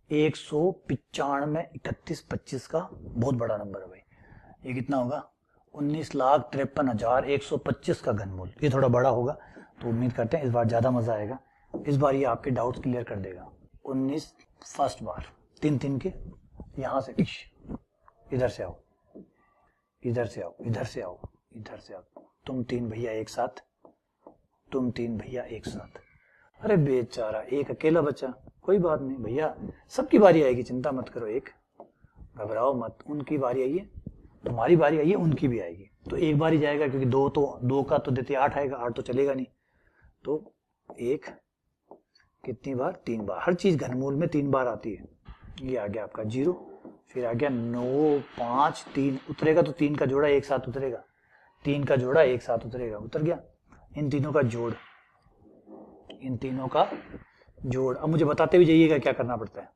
195 31 25 का बहुत बड़ा नंबर है भाई। ये कितना होगा? 19,53,125 का घनमूल। ये थोड़ा बड़ा होगा तो उम्मीद करते हैं इस बार ज्यादा मजा आएगा। इस बार ये आपके डाउट्स क्लियर कर देगा। 19 फर्स्ट बार 3 के यहां से इधर से आओ, इधर से आओ, इधर से आओ, इधर से आओ। तुम 3 भैया एक साथ, तुम 3 भैया एक साथ। अरे बेचारा एक अकेला बच्चा, कोई बात नहीं भैया, सबकी बारी आएगी, चिंता मत करो। एक घबराओ मत, उनकी बारी आई है, तुम्हारी बारी आई है, उनकी भी आएगी। तो एक बार ही जाएगा, क्योंकि दो का तो देते 8 आएगा, 8 तो चलेगा नहीं। तो एक कितनी बार? 3 बार। हर चीज घनमूल में 3 बार आती है। ये आ गया आपका 0, फिर आ गया 9 5 3 उतरेगा, तो 3 का जोड़ा एक साथ उतरेगा, 3 का जोड़ा एक साथ उतरेगा, उतर गया। इन तीनों का जोड़, इन तीनों का जोड़। अब मुझे बताते भी जाइएगा क्या करना पड़ता है,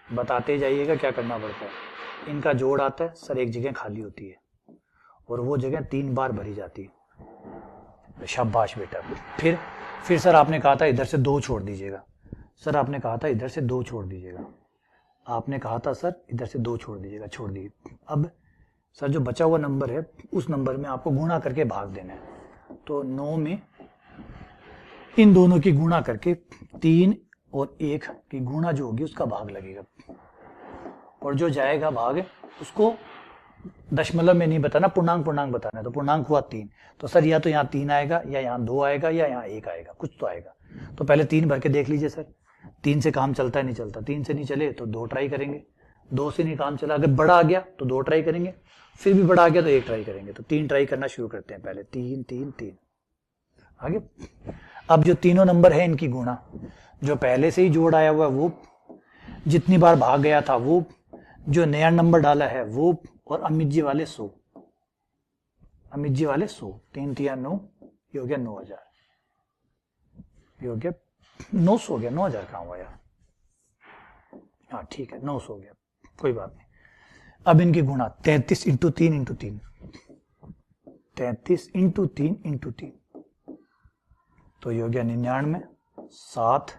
बताते जाइएगा क्या करना पड़ता है। इनका जोड़ आता है सर, एक जगह खाली होती है और वो जगह 3 बार भरी जाती है। शाबाश बेटा। फिर सर आपने कहा था इधर से 2 छोड़ दीजिएगा, सर आपने कहा था इधर से 2 छोड़ दीजिएगा, आपने कहा था सर इधर से 2 छोड़ दीजिएगा, छोड़ दिए। अब सर जो बचा हुआ नंबर है उस नंबर में आपको गुणा करके भाग देना है। तो 9 में इन दोनों की गुणा करके 3 और 1 की गुणा जो होगी उसका भाग लगेगा, और जो जाएगा भाग उसको दशमलव में नहीं बताना, पूर्णांक बताना है। तो पूर्णांक हुआ 3, तो सर या तो यहाँ 3 आएगा या यहाँ 2 आएगा या यहाँ 1 आएगा, कुछ तो आएगा। तो पहले 3 भर के देख लीजिए सर, 3 से काम चलता है नहीं चलता। 3 से नहीं चले तो 2 ट्राई करेंगे, 2 से नहीं काम चला, अगर बड़ा आ गया तो 2 ट्राई करेंगे, फिर भी बड़ा आ गया तो 1 ट्राई करेंगे। तो 3 ट्राई करना शुरू करते हैं पहले, 3 3 3 आगे। अब जो तीनों नंबर है इनकी गुणा, जो पहले से ही जोड़ आया हुआ है वो, जितनी बार भाग गया था वो, जो नया नंबर डाला है वो, और अमित जी वाले 100, अमित जी वाले 100, 3 3 9, ये हो गया 9000, ये हो गया 900 हो गया, 9000 कहाँ हुआ यार, हाँ ठीक है 900 हो गया, कोई बात नहीं। अब इनकी गुणा 33 इंटू 3 इंटू 3, 33 इंटू 3 इंटू 3, तो ये हो गया 99, 7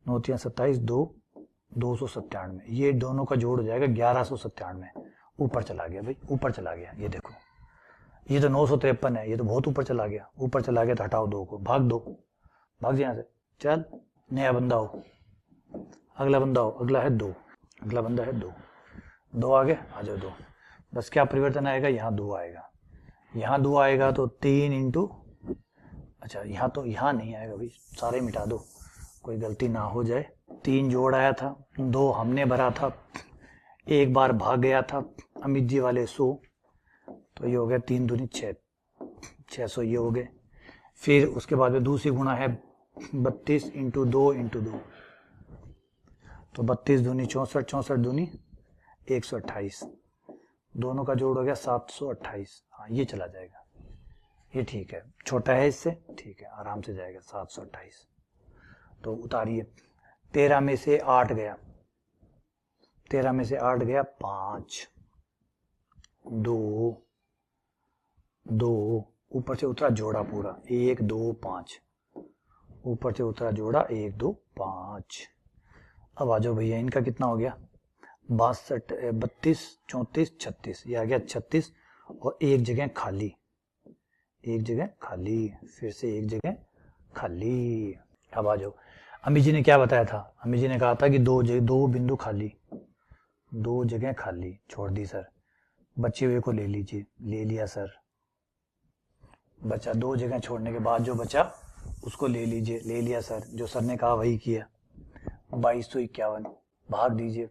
9 3 27, 2 297, ये दोनों का जोड़ हो जाएगा 1197। ऊपर चला गया भाई, ऊपर चला गया, ये देखो, ये तो 953 है, ये तो बहुत ऊपर चला गया। ऊपर चला गया तो हटाओ 2 को, भाग दो, भाग यहां से, चल नया बंदा हो, अगला बंदा हो, अगला है 2, अगला बंदा है 2, 2 आगे आ जाओ 2, बस क्या परिवर्तन आएगा, यहाँ 2 आएगा, यहाँ 2 आएगा तो 3 इंटू, अच्छा यहाँ तो यहाँ नहीं आएगा भाई, सारे मिटा दो, कोई गलती ना हो जाए। 3 जोड़ आया था, 2 हमने भरा था, 1 बार भाग गया था अमित जी वाले 100, तो ये हो गया 3 दूनी 6, 600 ये हो गए। फिर उसके बाद में दूसरी गुणा है 32 इंटू 2 इंटू 2, तो 32 दूनी 64, 64 दूनी 128, दोनों का जोड़ हो गया 728। हाँ ये चला जाएगा, ये ठीक है, छोटा है इससे, ठीक है आराम से जाएगा 728। तो उतारिए, 13 में से 8 गया, 13 में से 8 गया 5, 2 2, ऊपर से उतरा जोड़ा पूरा 1 2 5, ऊपर से उतरा जोड़ा 1 2 5। अब आ जाओ भैया, इनका कितना हो गया, 62 32 34 36, ये आ गया 36, और एक जगह खाली, एक जगह खाली, फिर से एक जगह खाली। अब आ जाओ, अम्मी जी ने क्या बताया था, अम्मी जी ने कहा था कि 2 बिंदु खाली, 2 जगह खाली छोड़ दी सर, बचे हुए को ले लीजिए, ले लिया सर, बचा 2 जगह छोड़ने के बाद जो बचा उसको ले लीजिए, ले लिया सर, जो सर ने कहा वही किया। 2251 भाग दीजिए,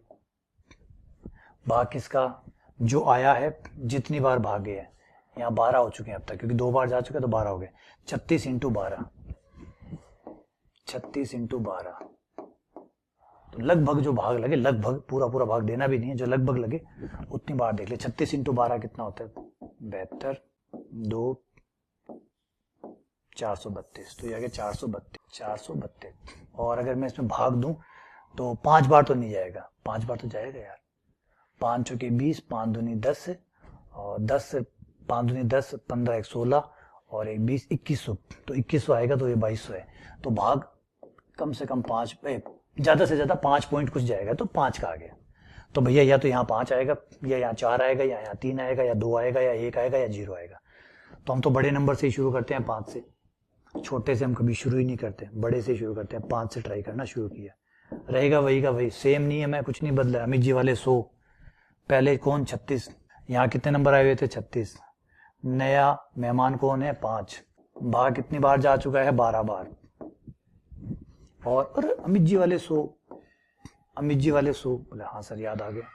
भाग किसका, जो आया है, जितनी बार भाग गया है, यहाँ 12 हो चुके हैं अब तक, क्योंकि 2 बार जा चुके हैं तो 12 हो गए। 36 इंटू 12, 36 इंटू 12, तो लगभग जो भाग लगे, लगभग पूरा पूरा भाग देना भी नहीं है, जो लगभग लगे उतनी बार देख ले। 36 इंटू 12 कितना होता है, 72, 2 432, तो ये आ गया 432। और अगर मैं इसमें भाग दूं तो 5 बार तो नहीं जाएगा, 5 बार तो जाएगा यार, 5 चौके 20, 5 दूनी 10, और 10 5 दूनी 10, 15 1 16, और 1 20 2100, तो 2100 आएगा, तो ये 2200 है। तो भाग कम से कम 5, ज्यादा से ज्यादा 5 पॉइंट कुछ जाएगा, तो 5 का आ गया। तो भैया या तो यहाँ 5 आएगा, या यहाँ 4 आएगा, या यहाँ 3 आएगा, या 2 आएगा, या 1 आएगा, या 0 आएगा। तो हम तो बड़े नंबर से ही शुरू करते हैं, 5 से, छोटे से हम कभी शुरू ही नहीं करते, बड़े से शुरू करते हैं। 5 से ट्राई करना शुरू किया, रहेगा वही का वही, सेम नहीं है, मैं कुछ नहीं बदला। अमित जी वाले 100, पहले कौन 36, यहाँ कितने नंबर आए हुए थे 36, नया मेहमान कौन है 5, भाग कितनी बार जा चुका है 12 बार, और अमित जी वाले 100, अमित जी वाले 100, बोले हाँ सर याद आ गया,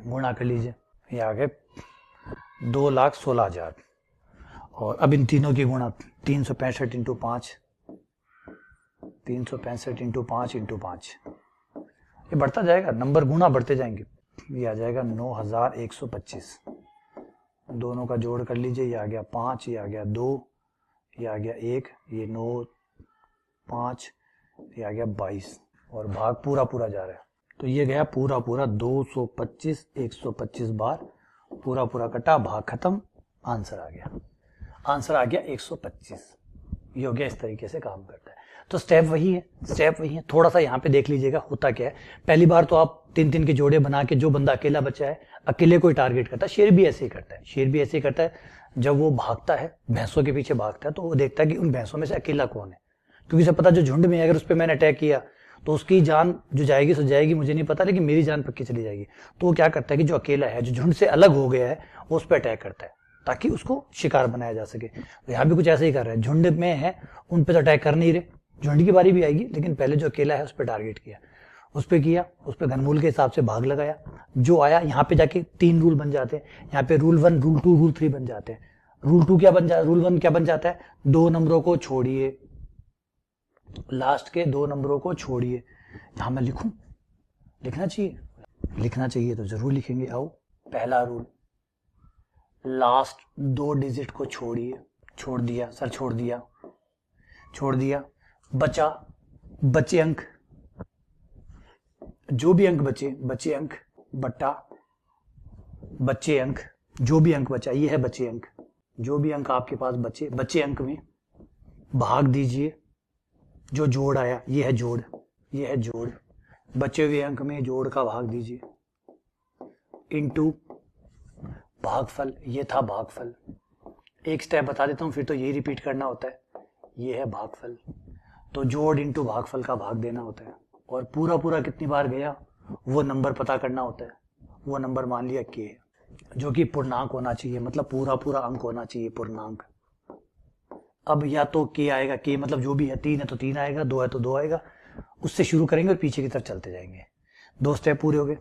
गुणा कर लीजिए, ये आ गए 2,16,000। और अब इन तीनों की गुणा 365 इंटू 5, 365 इंटू 5 इंटू 5, ये बढ़ता जाएगा, नंबर गुणा बढ़ते जाएंगे, ये आ जाएगा 9,125। दोनों का जोड़ कर लीजिए, ये आ गया 5, ये आ गया 2, ये आ गया 1, ये 9 5, ये आ गया 22, और भाग पूरा पूरा जा रहा है, तो ये गया पूरा पूरा 225, 125 बार पूरा पूरा कटा, भाग खत्म, आंसर आ गया, आंसर आ गया 125। ये हो गया, इस तरीके से काम करता है। तो स्टेप वही है। थोड़ा सा यहाँ पे देख लीजिएगा होता क्या है। पहली बार तो आप 3-3 के जोड़े बना के, जो बंदा अकेला बचा है अकेले को ही टारगेट करता है। शेर भी ऐसे ही करता है। जब वो भागता है, भैंसों के पीछे भागता है, तो वो देखता है कि उन भैंसों में से अकेला कौन है, क्योंकि उसे पता जो झुंड में है अगर उस पर मैंने अटैक किया तो उसकी जान जो जाएगी सो जाएगी, मुझे नहीं पता, लेकिन मेरी जान पक्की चली जाएगी। तो वो क्या करता है कि जो अकेला है, जो झुंड से अलग हो गया है, वो उस पर अटैक करता है ताकि उसको शिकार बनाया जा सके। तो यहाँ भी कुछ ऐसे ही कर रहे हैं। झुंड में है, उन पे तो अटैक कर नहीं रहे, झुंड की बारी भी आएगी, लेकिन पहले जो अकेला है उस पर टारगेट किया, उस पर घनमूल के हिसाब से भाग लगाया। जो आया यहाँ पे जाके 3 रूल बन जाते हैं। यहाँ पे रूल 1, रूल 2, रूल 3 बन जाते हैं। रूल 1 क्या बन जाता है, 2 नंबरों को छोड़िए, लास्ट के 2 नंबरों को छोड़िए। यहां मैं लिखूं, लिखना चाहिए तो जरूर लिखेंगे। आओ, पहला रूल, लास्ट 2 डिजिट को छोड़िए, छोड़ दिया। बचे अंक, जो भी अंक बचे अंक बट्टा बचे अंक, जो भी अंक बचा ये है बचे अंक। जो भी अंक आपके पास बचे अंक में भाग दीजिए जो जोड़ आया, ये है जोड़। बचे हुए अंक में जोड़ का भाग दीजिए, इनटू भागफल, ये था भागफल। एक स्टेप बता देता हूं, फिर तो यही रिपीट करना होता है। ये है भागफल, तो जोड़ इनटू भागफल का भाग देना होता है, और पूरा कितनी बार गया वो नंबर पता करना होता है। वो नंबर मान लिया के, जो कि पूर्णांक होना चाहिए, मतलब पूरा अंक होना चाहिए, पूर्णांक। अब या तो के आएगा, के मतलब जो भी है, 3 है तो 3 आएगा, 2 है तो 2 आएगा। उससे शुरू करेंगे और पीछे की तरफ चलते जाएंगे। 2 स्टेप पूरे हो गए।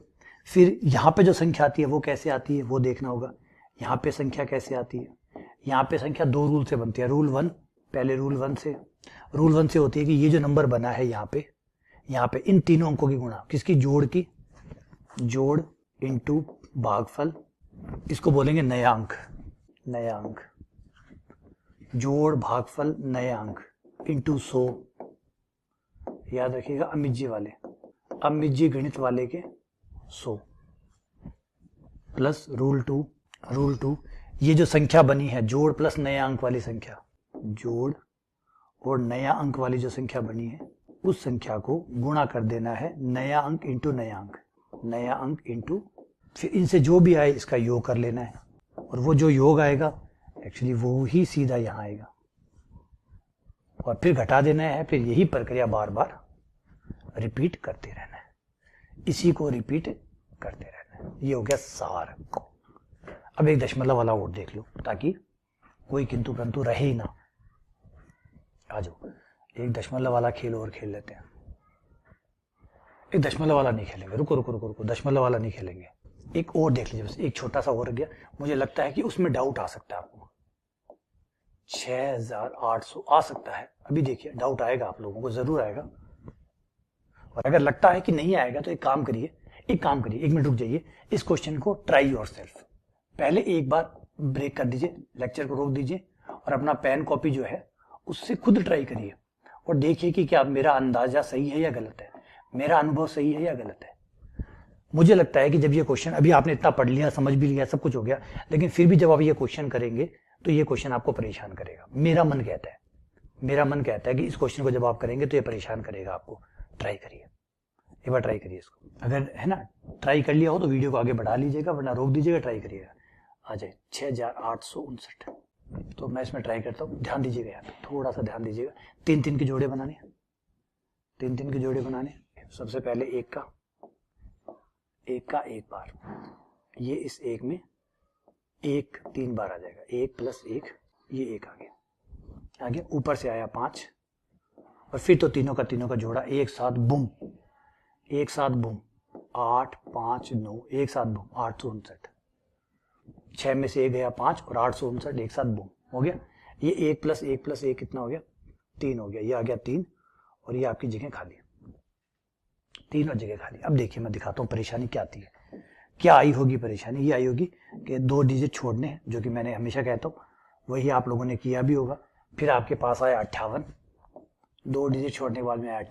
फिर यहाँ पे जो संख्या आती है वो कैसे आती है वो देखना होगा। यहाँ पे संख्या कैसे आती है, यहाँ पे संख्या 2 रूल से बनती है। रूल 1, पहले रूल 1 से होती है कि ये जो नंबर बना है यहाँ पे इन तीनों अंकों की गुणा, किसकी, जोड़ की, जोड़ इनटू भागफल, इसको बोलेंगे नया अंक। जोड़ भागफल नया अंक इंटू 100, याद रखिएगा, अमित जी गणित वाले के 100, प्लस रूल 2, ये जो संख्या बनी है, जोड़ प्लस नया अंक वाली संख्या, जोड़ और नया अंक वाली जो संख्या बनी है उस संख्या को गुणा कर देना है, नया अंक इंटू, फिर इनसे जो भी आए इसका योग कर लेना है, और वो जो योग आएगा एक्चुअली वो ही सीधा यहां आएगा, और फिर घटा देना है। फिर यही प्रक्रिया बार बार रिपीट करते रहना है, इसी को रिपीट करते रहना है। ये हो गया सार। अब एक दशमलव वाला और देख लो, ताकि कोई किंतु परंतु रहे ही ना। आ जाओ, एक दशमलव वाला खेल और खेल लेते हैं। एक दशमलव वाला नहीं खेलेंगे, रुको, दशमलव वाला नहीं खेलेंगे। एक और देख लीजिए, बस एक छोटा सा और गया। मुझे लगता है कि उसमें डाउट आ सकता है आपको। 6800 आ सकता है, अभी देखिए डाउट आएगा, आप लोगों को जरूर आएगा। और अगर लगता है कि नहीं आएगा तो एक काम करिए, 1 मिनट रुक जाइए, इस क्वेश्चन को ट्राई योरसेल्फ। पहले एक बार ब्रेक कर दीजिए, लेक्चर को रोक दीजिए, और अपना पेन कॉपी जो है उससे खुद ट्राई करिए, और देखिए कि क्या मेरा अंदाजा सही है या गलत है, मेरा अनुभव सही है या गलत है। मुझे लगता है कि जब ये क्वेश्चन, अभी आपने इतना पढ़ लिया, समझ भी लिया, सब कुछ हो गया, लेकिन फिर भी जब आप ये क्वेश्चन करेंगे तो ये क्वेश्चन आपको परेशान करेगा। मेरा मन कहता है कि इस क्वेश्चन को जब आप करेंगे तो ये परेशान करेगा आपको। ट्राई करिए, एक बार ट्राई करिए इसको। अगर है ना ट्राई कर लिया हो तो वीडियो को आगे बढ़ा लीजिएगा, वरना रोक दीजिएगा, ट्राई करिएगा। आ जाए 6859। तो मैं इसमें ट्राई करता हूँ, ध्यान दीजिएगा, यहाँ पे थोड़ा सा ध्यान दीजिएगा। 3-3 के जोड़े बनाने, 3-3 के जोड़े बनाने। सबसे पहले एक का एक बार, ये इस एक में 1 3 बार आ जाएगा, 1 + 1, ये 1 आ गया। ऊपर से आया 5, और फिर तो तीनों का जोड़ा एक साथ बूम, 8 5 9, एक साथ बूम, 859। 6 में से 1 गया 5, और 859 एक साथ बूम हो गया। ये 1 + 1 कितना हो गया, 3 हो गया। ये आ गया 3, और ये आपकी जगह खाली, 3 और जगह खाली। अब देखिए मैं दिखाता हूँ परेशानी क्या आती है, क्या आई होगी परेशानी। ये आई होगी कि 2 डिजिट छोड़ने हैं, जो कि मैंने हमेशा कहता हूँ, वही आप लोगों ने किया भी होगा। फिर आपके पास आया 58, 2 डिजिट छोड़ने के बाद में आया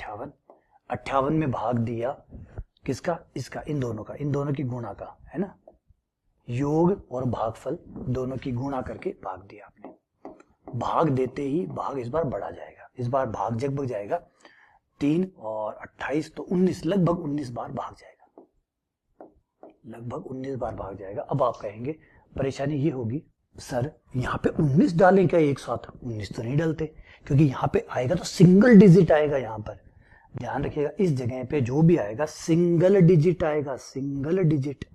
58 में भाग दिया किसका, इसका, इन दोनों की गुणा का, है ना, योग और भागफल दोनों की गुणा करके भाग दिया आपने। भाग देते ही भाग इस बार बढ़ा जाएगा, इस बार भाग जगभग जाएगा 3 और 28 तो 19, लगभग 19 बार भाग जाएगा, लगभग 19 बार भाग जाएगा। अब आप कहेंगे परेशानी ये होगी सर यहाँ पे 19 डालें क्या एक साथ? 19 तो नहीं डालते, क्योंकि यहाँ पे आएगा तो सिंगल डिजिट आएगा। यहाँ पर ध्यान रखिएगा, इस जगह पे जो भी आएगा सिंगल डिजिट आएगा, सिंगल डिजिट।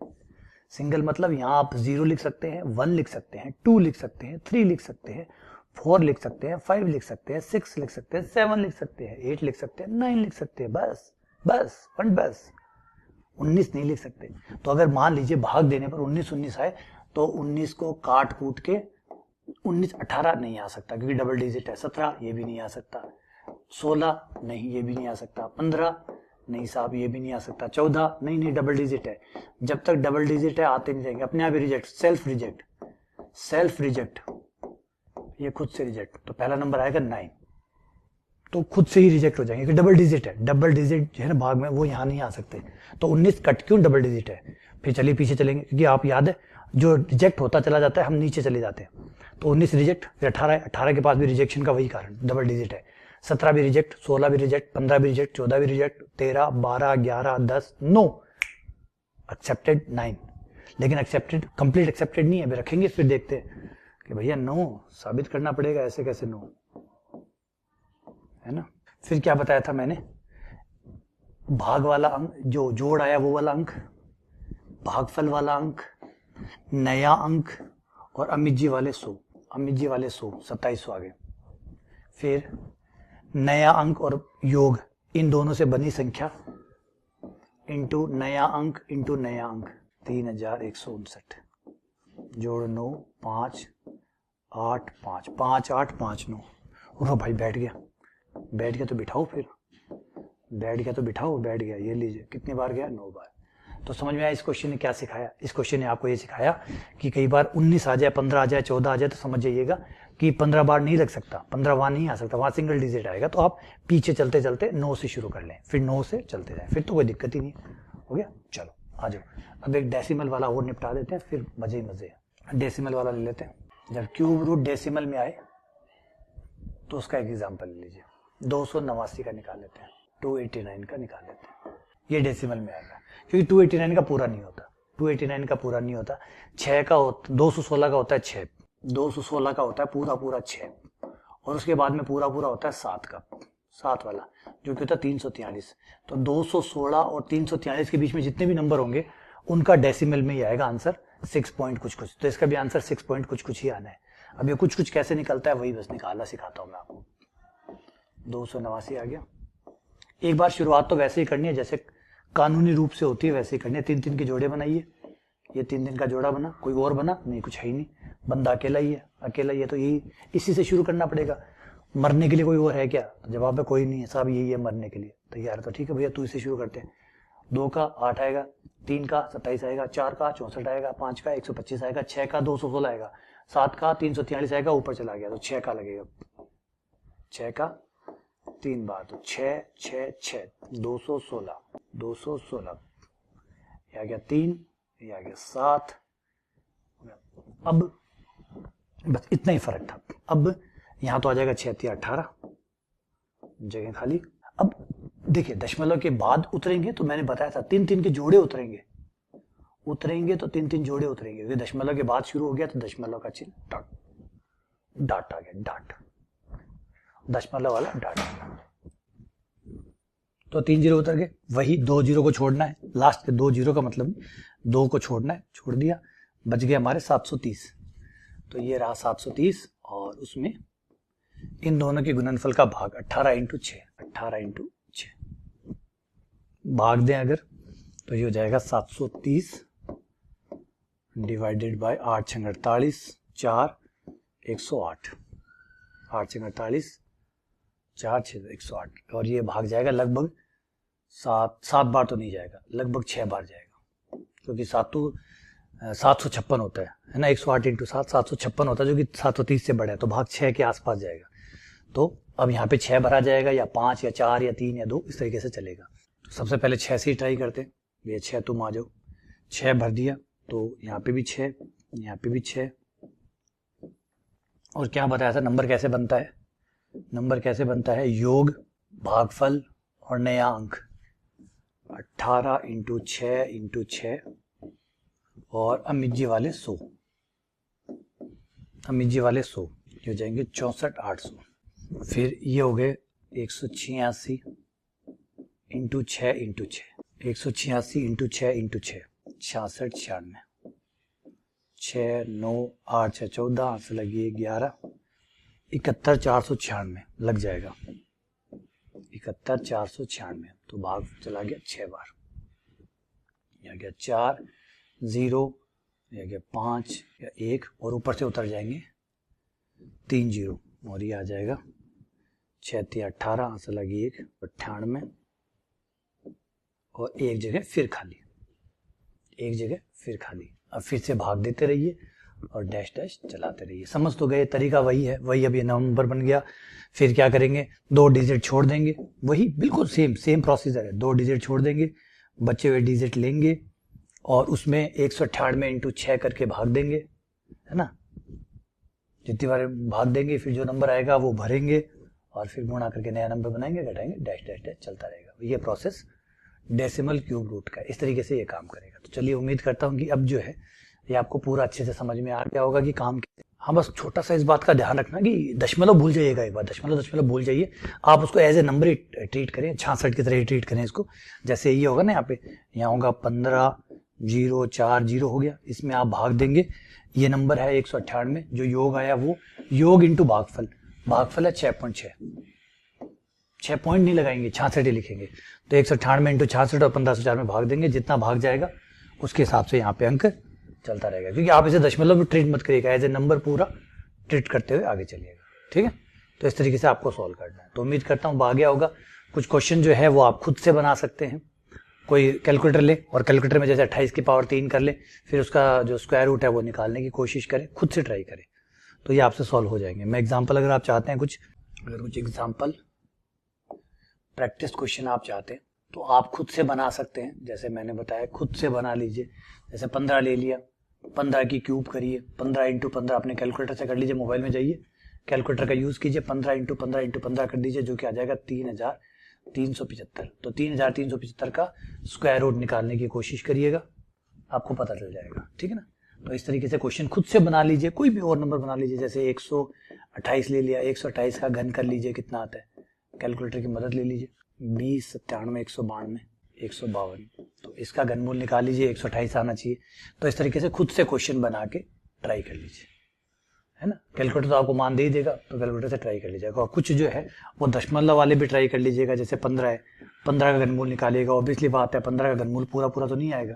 सिंगल मतलब यहाँ आप 0 लिख सकते हैं, 1 लिख सकते हैं, 2 लिख सकते हैं, 3 लिख सकते हैं, 4 लिख सकते हैं, 5 लिख सकते हैं, 6 लिख सकते हैं, 7 लिख सकते हैं, 8 लिख सकते हैं, 9 लिख सकते हैं, बस बस वन बस। 19 नहीं लिख सकते। तो अगर मान लीजिए भाग देने पर 19 आए तो 19 को काट कूट के 19 18 नहीं आ सकता क्योंकि डबल डिजिट है। 17 ये भी नहीं आ सकता, 16 नहीं ये भी नहीं आ सकता, 15 नहीं साहब ये भी नहीं आ सकता, 14 नहीं डबल डिजिट है। जब तक डबल डिजिट है आते नहीं जाएंगे, अपने आप ही रिजेक्ट, सेल्फ रिजेक्ट, ये खुद से रिजेक्ट। तो पहला नंबर आएगा 9, तो खुद से ही रिजेक्ट हो जाएंगे कि डबल डिजिट है। डबल डिजिट जो है ना भाग में वो यहाँ नहीं आ सकते, तो 19 कट क्यों, डबल डिजिट है। फिर चलिए पीछे चलेंगे, क्योंकि आप याद है जो रिजेक्ट होता चला जाता है हम नीचे चले जाते हैं। तो 19 रिजेक्ट, फिर 18 के पास भी रिजेक्शन का वही कारण, डबल डिजिट है। 17 भी रिजेक्ट, 16 भी रिजेक्ट, 15 भी रिजेक्ट, 14 भी रिजेक्ट, 13, 12, 11, 10 नो, एक्सेप्टेड 9। लेकिन एक्सेप्टेड, कंप्लीट एक्सेप्टेड नहीं है, अभी रखेंगे फिर देखते हैं कि भैया नो साबित करना पड़ेगा, ऐसे कैसे नो, है ना। फिर क्या बताया था मैंने, भाग वाला अंक, जो जोड़ आया वो वाला अंक, भागफल वाला अंक, नया अंक और अमिज्जी वाले 100, 2700 आ गए। फिर नया अंक और योग, इन दोनों से बनी संख्या इंटू नया अंक इंटू नया अंक, 3159 जोड़ 9 5 8 5 5 8 5 9। उठो भाई, बैठ गया तो बिठाओ, फिर बैठ गया तो बिठाओ, बैठ गया, ये लीजिए कितनी बार गया, 9 बार। तो समझ में आया इस क्वेश्चन ने क्या सिखाया। इस क्वेश्चन ने आपको ये सिखाया कि कई बार 19 आ जाए, 15 आ जाए, 14 आ जाए तो समझ जाइएगा कि 15 बार नहीं लग सकता, 15 बार नहीं आ सकता, वहां सिंगल डिजिट आएगा। तो आप पीछे चलते चलते 9 से शुरू कर लें, फिर 9 से चलते जाए, फिर तो कोई दिक्कत ही नहीं। हो गया, चलो आ जाओ। अब एक डेसिमल वाला और निपटा देते हैं, फिर मजे ही मजे है। डेसिमल वाला ले लेते हैं। जब क्यूब रूट डेसिमल में आए तो उसका एक एग्जाम्पल ले लीजिए, 289 का निकाल लेते हैं, 289 का निकाल लेते हैं। ये डेसिमल में आएगा क्योंकि 289 का पूरा नहीं होता, 289 का पूरा नहीं होता, 6 का 216 का होता है 6, 216 का होता है पूरा 6, और उसके बाद में पूरा होता है 7 का, 7 वाला जो कि होता है 343। तो 216 और 343 के बीच में जितने भी नंबर होंगे उनका डेसिमल में ही आएगा आंसर 6 पॉइंट कुछ। तो इसका भी आंसर 6 पॉइंट कुछ ही आना है। अब ये कुछ कैसे निकलता है वही बस निकालना सिखाता हूं मैं आपको। 289 आ गया। एक बार शुरुआत तो वैसे ही करनी है जैसे कानूनी रूप से होती है, वैसे ही करनी है। 3 के जोड़े बनाइए, ये 3 का जोड़ा बना, कोई और बना नहीं, कुछ है ही नहीं, बंदा अकेला ही है, तो यही इसी से शुरू करना पड़ेगा। मरने के लिए कोई और है क्या? जवाब है कोई नहीं है साहब, यही है मरने के लिए तैयार। तो ठीक है भैया, तू इसे शुरू करते हैं। 2 का 8 आएगा, 3 का 27 आएगा, 4 का 64 आएगा, 5 का 125 आएगा, 6 का 216 आएगा, 7 का 343 आएगा, ऊपर चला गया तो 6 का लगेगा, 6 का 3 बार, तो 6 6 6 216 ये आ गया 3, ये आ गया 7। अब बस इतना ही फर्क था। अब यहां तो आ जाएगा 6 3 18, जगह खाली। अब देखिए दशमलव के बाद उतरेंगे तो मैंने बताया था 3 के जोड़े उतरेंगे तो 3 जोड़े उतरेंगे। फिर दशमलव के बाद शुरू हो गया तो दशमलव का चिन्ह डाट आ गया, डाट, दशमलव वाला डाट। तो 3 जीरो उतर गए, वही 2 जीरो को छोड़ना है, लास्ट के 2 जीरो का मतलब 2 को छोड़ना है, छोड़ दिया, बच गए हमारे 730। तो ये रहा 730 और उसमें इन दोनों के गुणनफल का भाग 18 इंटू 6 भाग दें अगर तो ये हो जाएगा 730 डिवाइडेड बाय 8 6 48 4 108, 8 6 48 4 6 108, और ये भाग जाएगा लगभग 7 बार तो नहीं जाएगा, लगभग 6 बार जाएगा, क्योंकि 756 होता है ना, 108 इंटू 7 756 होता है, जो कि 730 से बड़ा है, तो भाग 6 के आसपास जाएगा। तो अब यहाँ पे 6 भरा जाएगा, या 5 या 4 या 3 या 2, इस तरीके से चलेगा। तो सबसे पहले 6 से ही ट्राई करते हैं। ये 6 तुम आ जाओ, 6 भर दिया, तो यहाँ पे भी 6, यहाँ पे भी 6। और क्या बताया था नंबर कैसे बनता है, नंबर कैसे बनता है, योग, भागफल और नया अंक। 18 इंटू 6 इंटू 6 और अमित जी वाले 100, अमित जी वाले 100 हो जाएंगे 64,800। फिर ये हो गए 186 इंटू 6 इंटू 6, 186 इंटू 6 इंटू 6, 66 96, 6 9 8 6 14, आठ से लगी 11, 71,496 लग जाएगा। 71,496, तो भाग चला गया 6 बार, यह गया 4 0, यह गया 5 या 1 और ऊपर से उतर जाएंगे 3 0 और ये आ जाएगा 6 3 18, आठ से लगी 1 98 और एक जगह फिर खाली, एक जगह फिर खाली। अब फिर से भाग देते रहिए और डैश डैश चलाते रहिए। समझ तो गए, तरीका वही है, वही अभी नंबर बन गया। फिर क्या करेंगे, 2 डिजिट छोड़ देंगे, वही बिल्कुल सेम प्रोसीजर है। 2 डिजिट छोड़ देंगे, बचे हुए डिजिट लेंगे और उसमें 198 इंटू 6 करके भाग देंगे, है ना। जितनी बार भाग देंगे फिर जो नंबर आएगा वो भरेंगे और फिर गुणा करके नया नंबर बनाएंगे, घटाएंगे, डैश डैश डैश चलता रहेगा। ये प्रोसेस डेसिमल क्यूब रूट का, इस तरीके से ये काम करेगा। तो चलिए, उम्मीद करता हूँ कि अब जो है ये आपको पूरा अच्छे से समझ में आ गया होगा कि काम। हाँ, बस छोटा सा इस बात का ध्यान रखना कि दशमलव भूल जाइएगा, एक बार दशमलव भूल जाइए। आप उसको एज ए नंबर ही ट्रीट करें, 66 की तरह ही ट्रीट करें इसको। जैसे ये होगा ना, यहाँ पे यहाँ होगा 15 0 4 0 हो गया, इसमें आप भाग देंगे। ये नंबर है 198, जो योग आया वो योग इंटू भागफल, भागफल है 6.6, 6 पॉइंट नहीं लगाएंगे, 66 ही लिखेंगे। तो 198 इंटू 66 और 1504 में भाग देंगे, जितना भाग जाएगा उसके हिसाब से यहाँ पे अंक चलता रहेगा। क्योंकि आप इसे दशमलव में ट्रीट मत करिएगा, एज ए नंबर पूरा ट्रीट करते हुए आगे चलिएगा, ठीक है। तो इस तरीके से आपको सॉल्व करना है। तो उम्मीद करता हूँ आ गया होगा। कुछ क्वेश्चन जो है वो आप खुद से बना सकते हैं। कोई कैलकुलेटर ले और कैलकुलेटर में जैसे 28 की पावर 3 कर ले, फिर उसका जो स्क्वायर रूट है वो निकालने की कोशिश करें, खुद से ट्राई करें, तो ये आपसे सॉल्व हो जाएंगे। मैं एग्जाम्पल, अगर आप चाहते हैं कुछ एग्जाम्पल प्रैक्टिस क्वेश्चन आप चाहते हैं तो आप खुद से बना सकते हैं। जैसे मैंने बताया, खुद से बना लीजिए। जैसे 15 ले लिया, 15 की क्यूब करिए, 15 इंटू 15 अपने कैलकुलेटर से कर लीजिए। मोबाइल में जाइए, कैलकुलेटर का यूज कीजिए, 15 इंटू 15 इंटू 15 कर दीजिए, जो कि आ जाएगा 3375। तो 3375 का स्क्वायर रूट निकालने की कोशिश करिएगा, आपको पता चल जाएगा, ठीक है ना। तो इस तरीके से क्वेश्चन खुद से बना लीजिए, कोई भी और नंबर बना लीजिए। जैसे 128 ले लिया, 128 का घन कर लीजिए, कितना आता है, कैलकुलेटर की मदद ले लीजिए। 20 97 192 152, तो इसका घनमूल निकाल लीजिए, 128 आना चाहिए। तो इस तरीके से खुद से क्वेश्चन बना के ट्राई कर लीजिए, है ना। कैलकुलेटर तो आपको मान दे ही देगा, तो कैलकुलेटर से ट्राई कर लीजिएगा। और कुछ जो है वो दशमलव वाले भी ट्राई कर लीजिएगा। जैसे 15 है, 15 का घनमूल निकालिएगा। ऑब्वियसली बात है, 15 का घनमूल पूरा तो नहीं आएगा,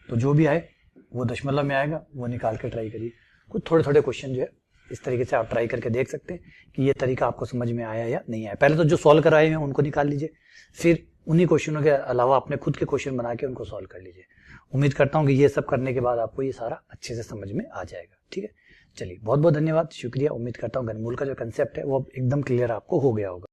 तो जो भी आए वो दशमलव में आएगा, वो निकाल के ट्राई करिए। कुछ थोड़े थोड़े क्वेश्चन जो है इस तरीके से आप ट्राई करके देख सकते हैं कि ये तरीका आपको समझ में आया या नहीं आया। पहले तो जो सॉल्व कराए हैं उनको निकाल लीजिए, फिर उन्हीं क्वेश्चनों के अलावा अपने खुद के क्वेश्चन बना के उनको सॉल्व कर लीजिए। उम्मीद करता हूँ कि ये सब करने के बाद आपको ये सारा अच्छे से समझ में आ जाएगा, ठीक है। चलिए, बहुत बहुत धन्यवाद, शुक्रिया। उम्मीद करता हूँ घनमूल का जो कंसेप्ट है वो एकदम क्लियर आपको हो गया होगा।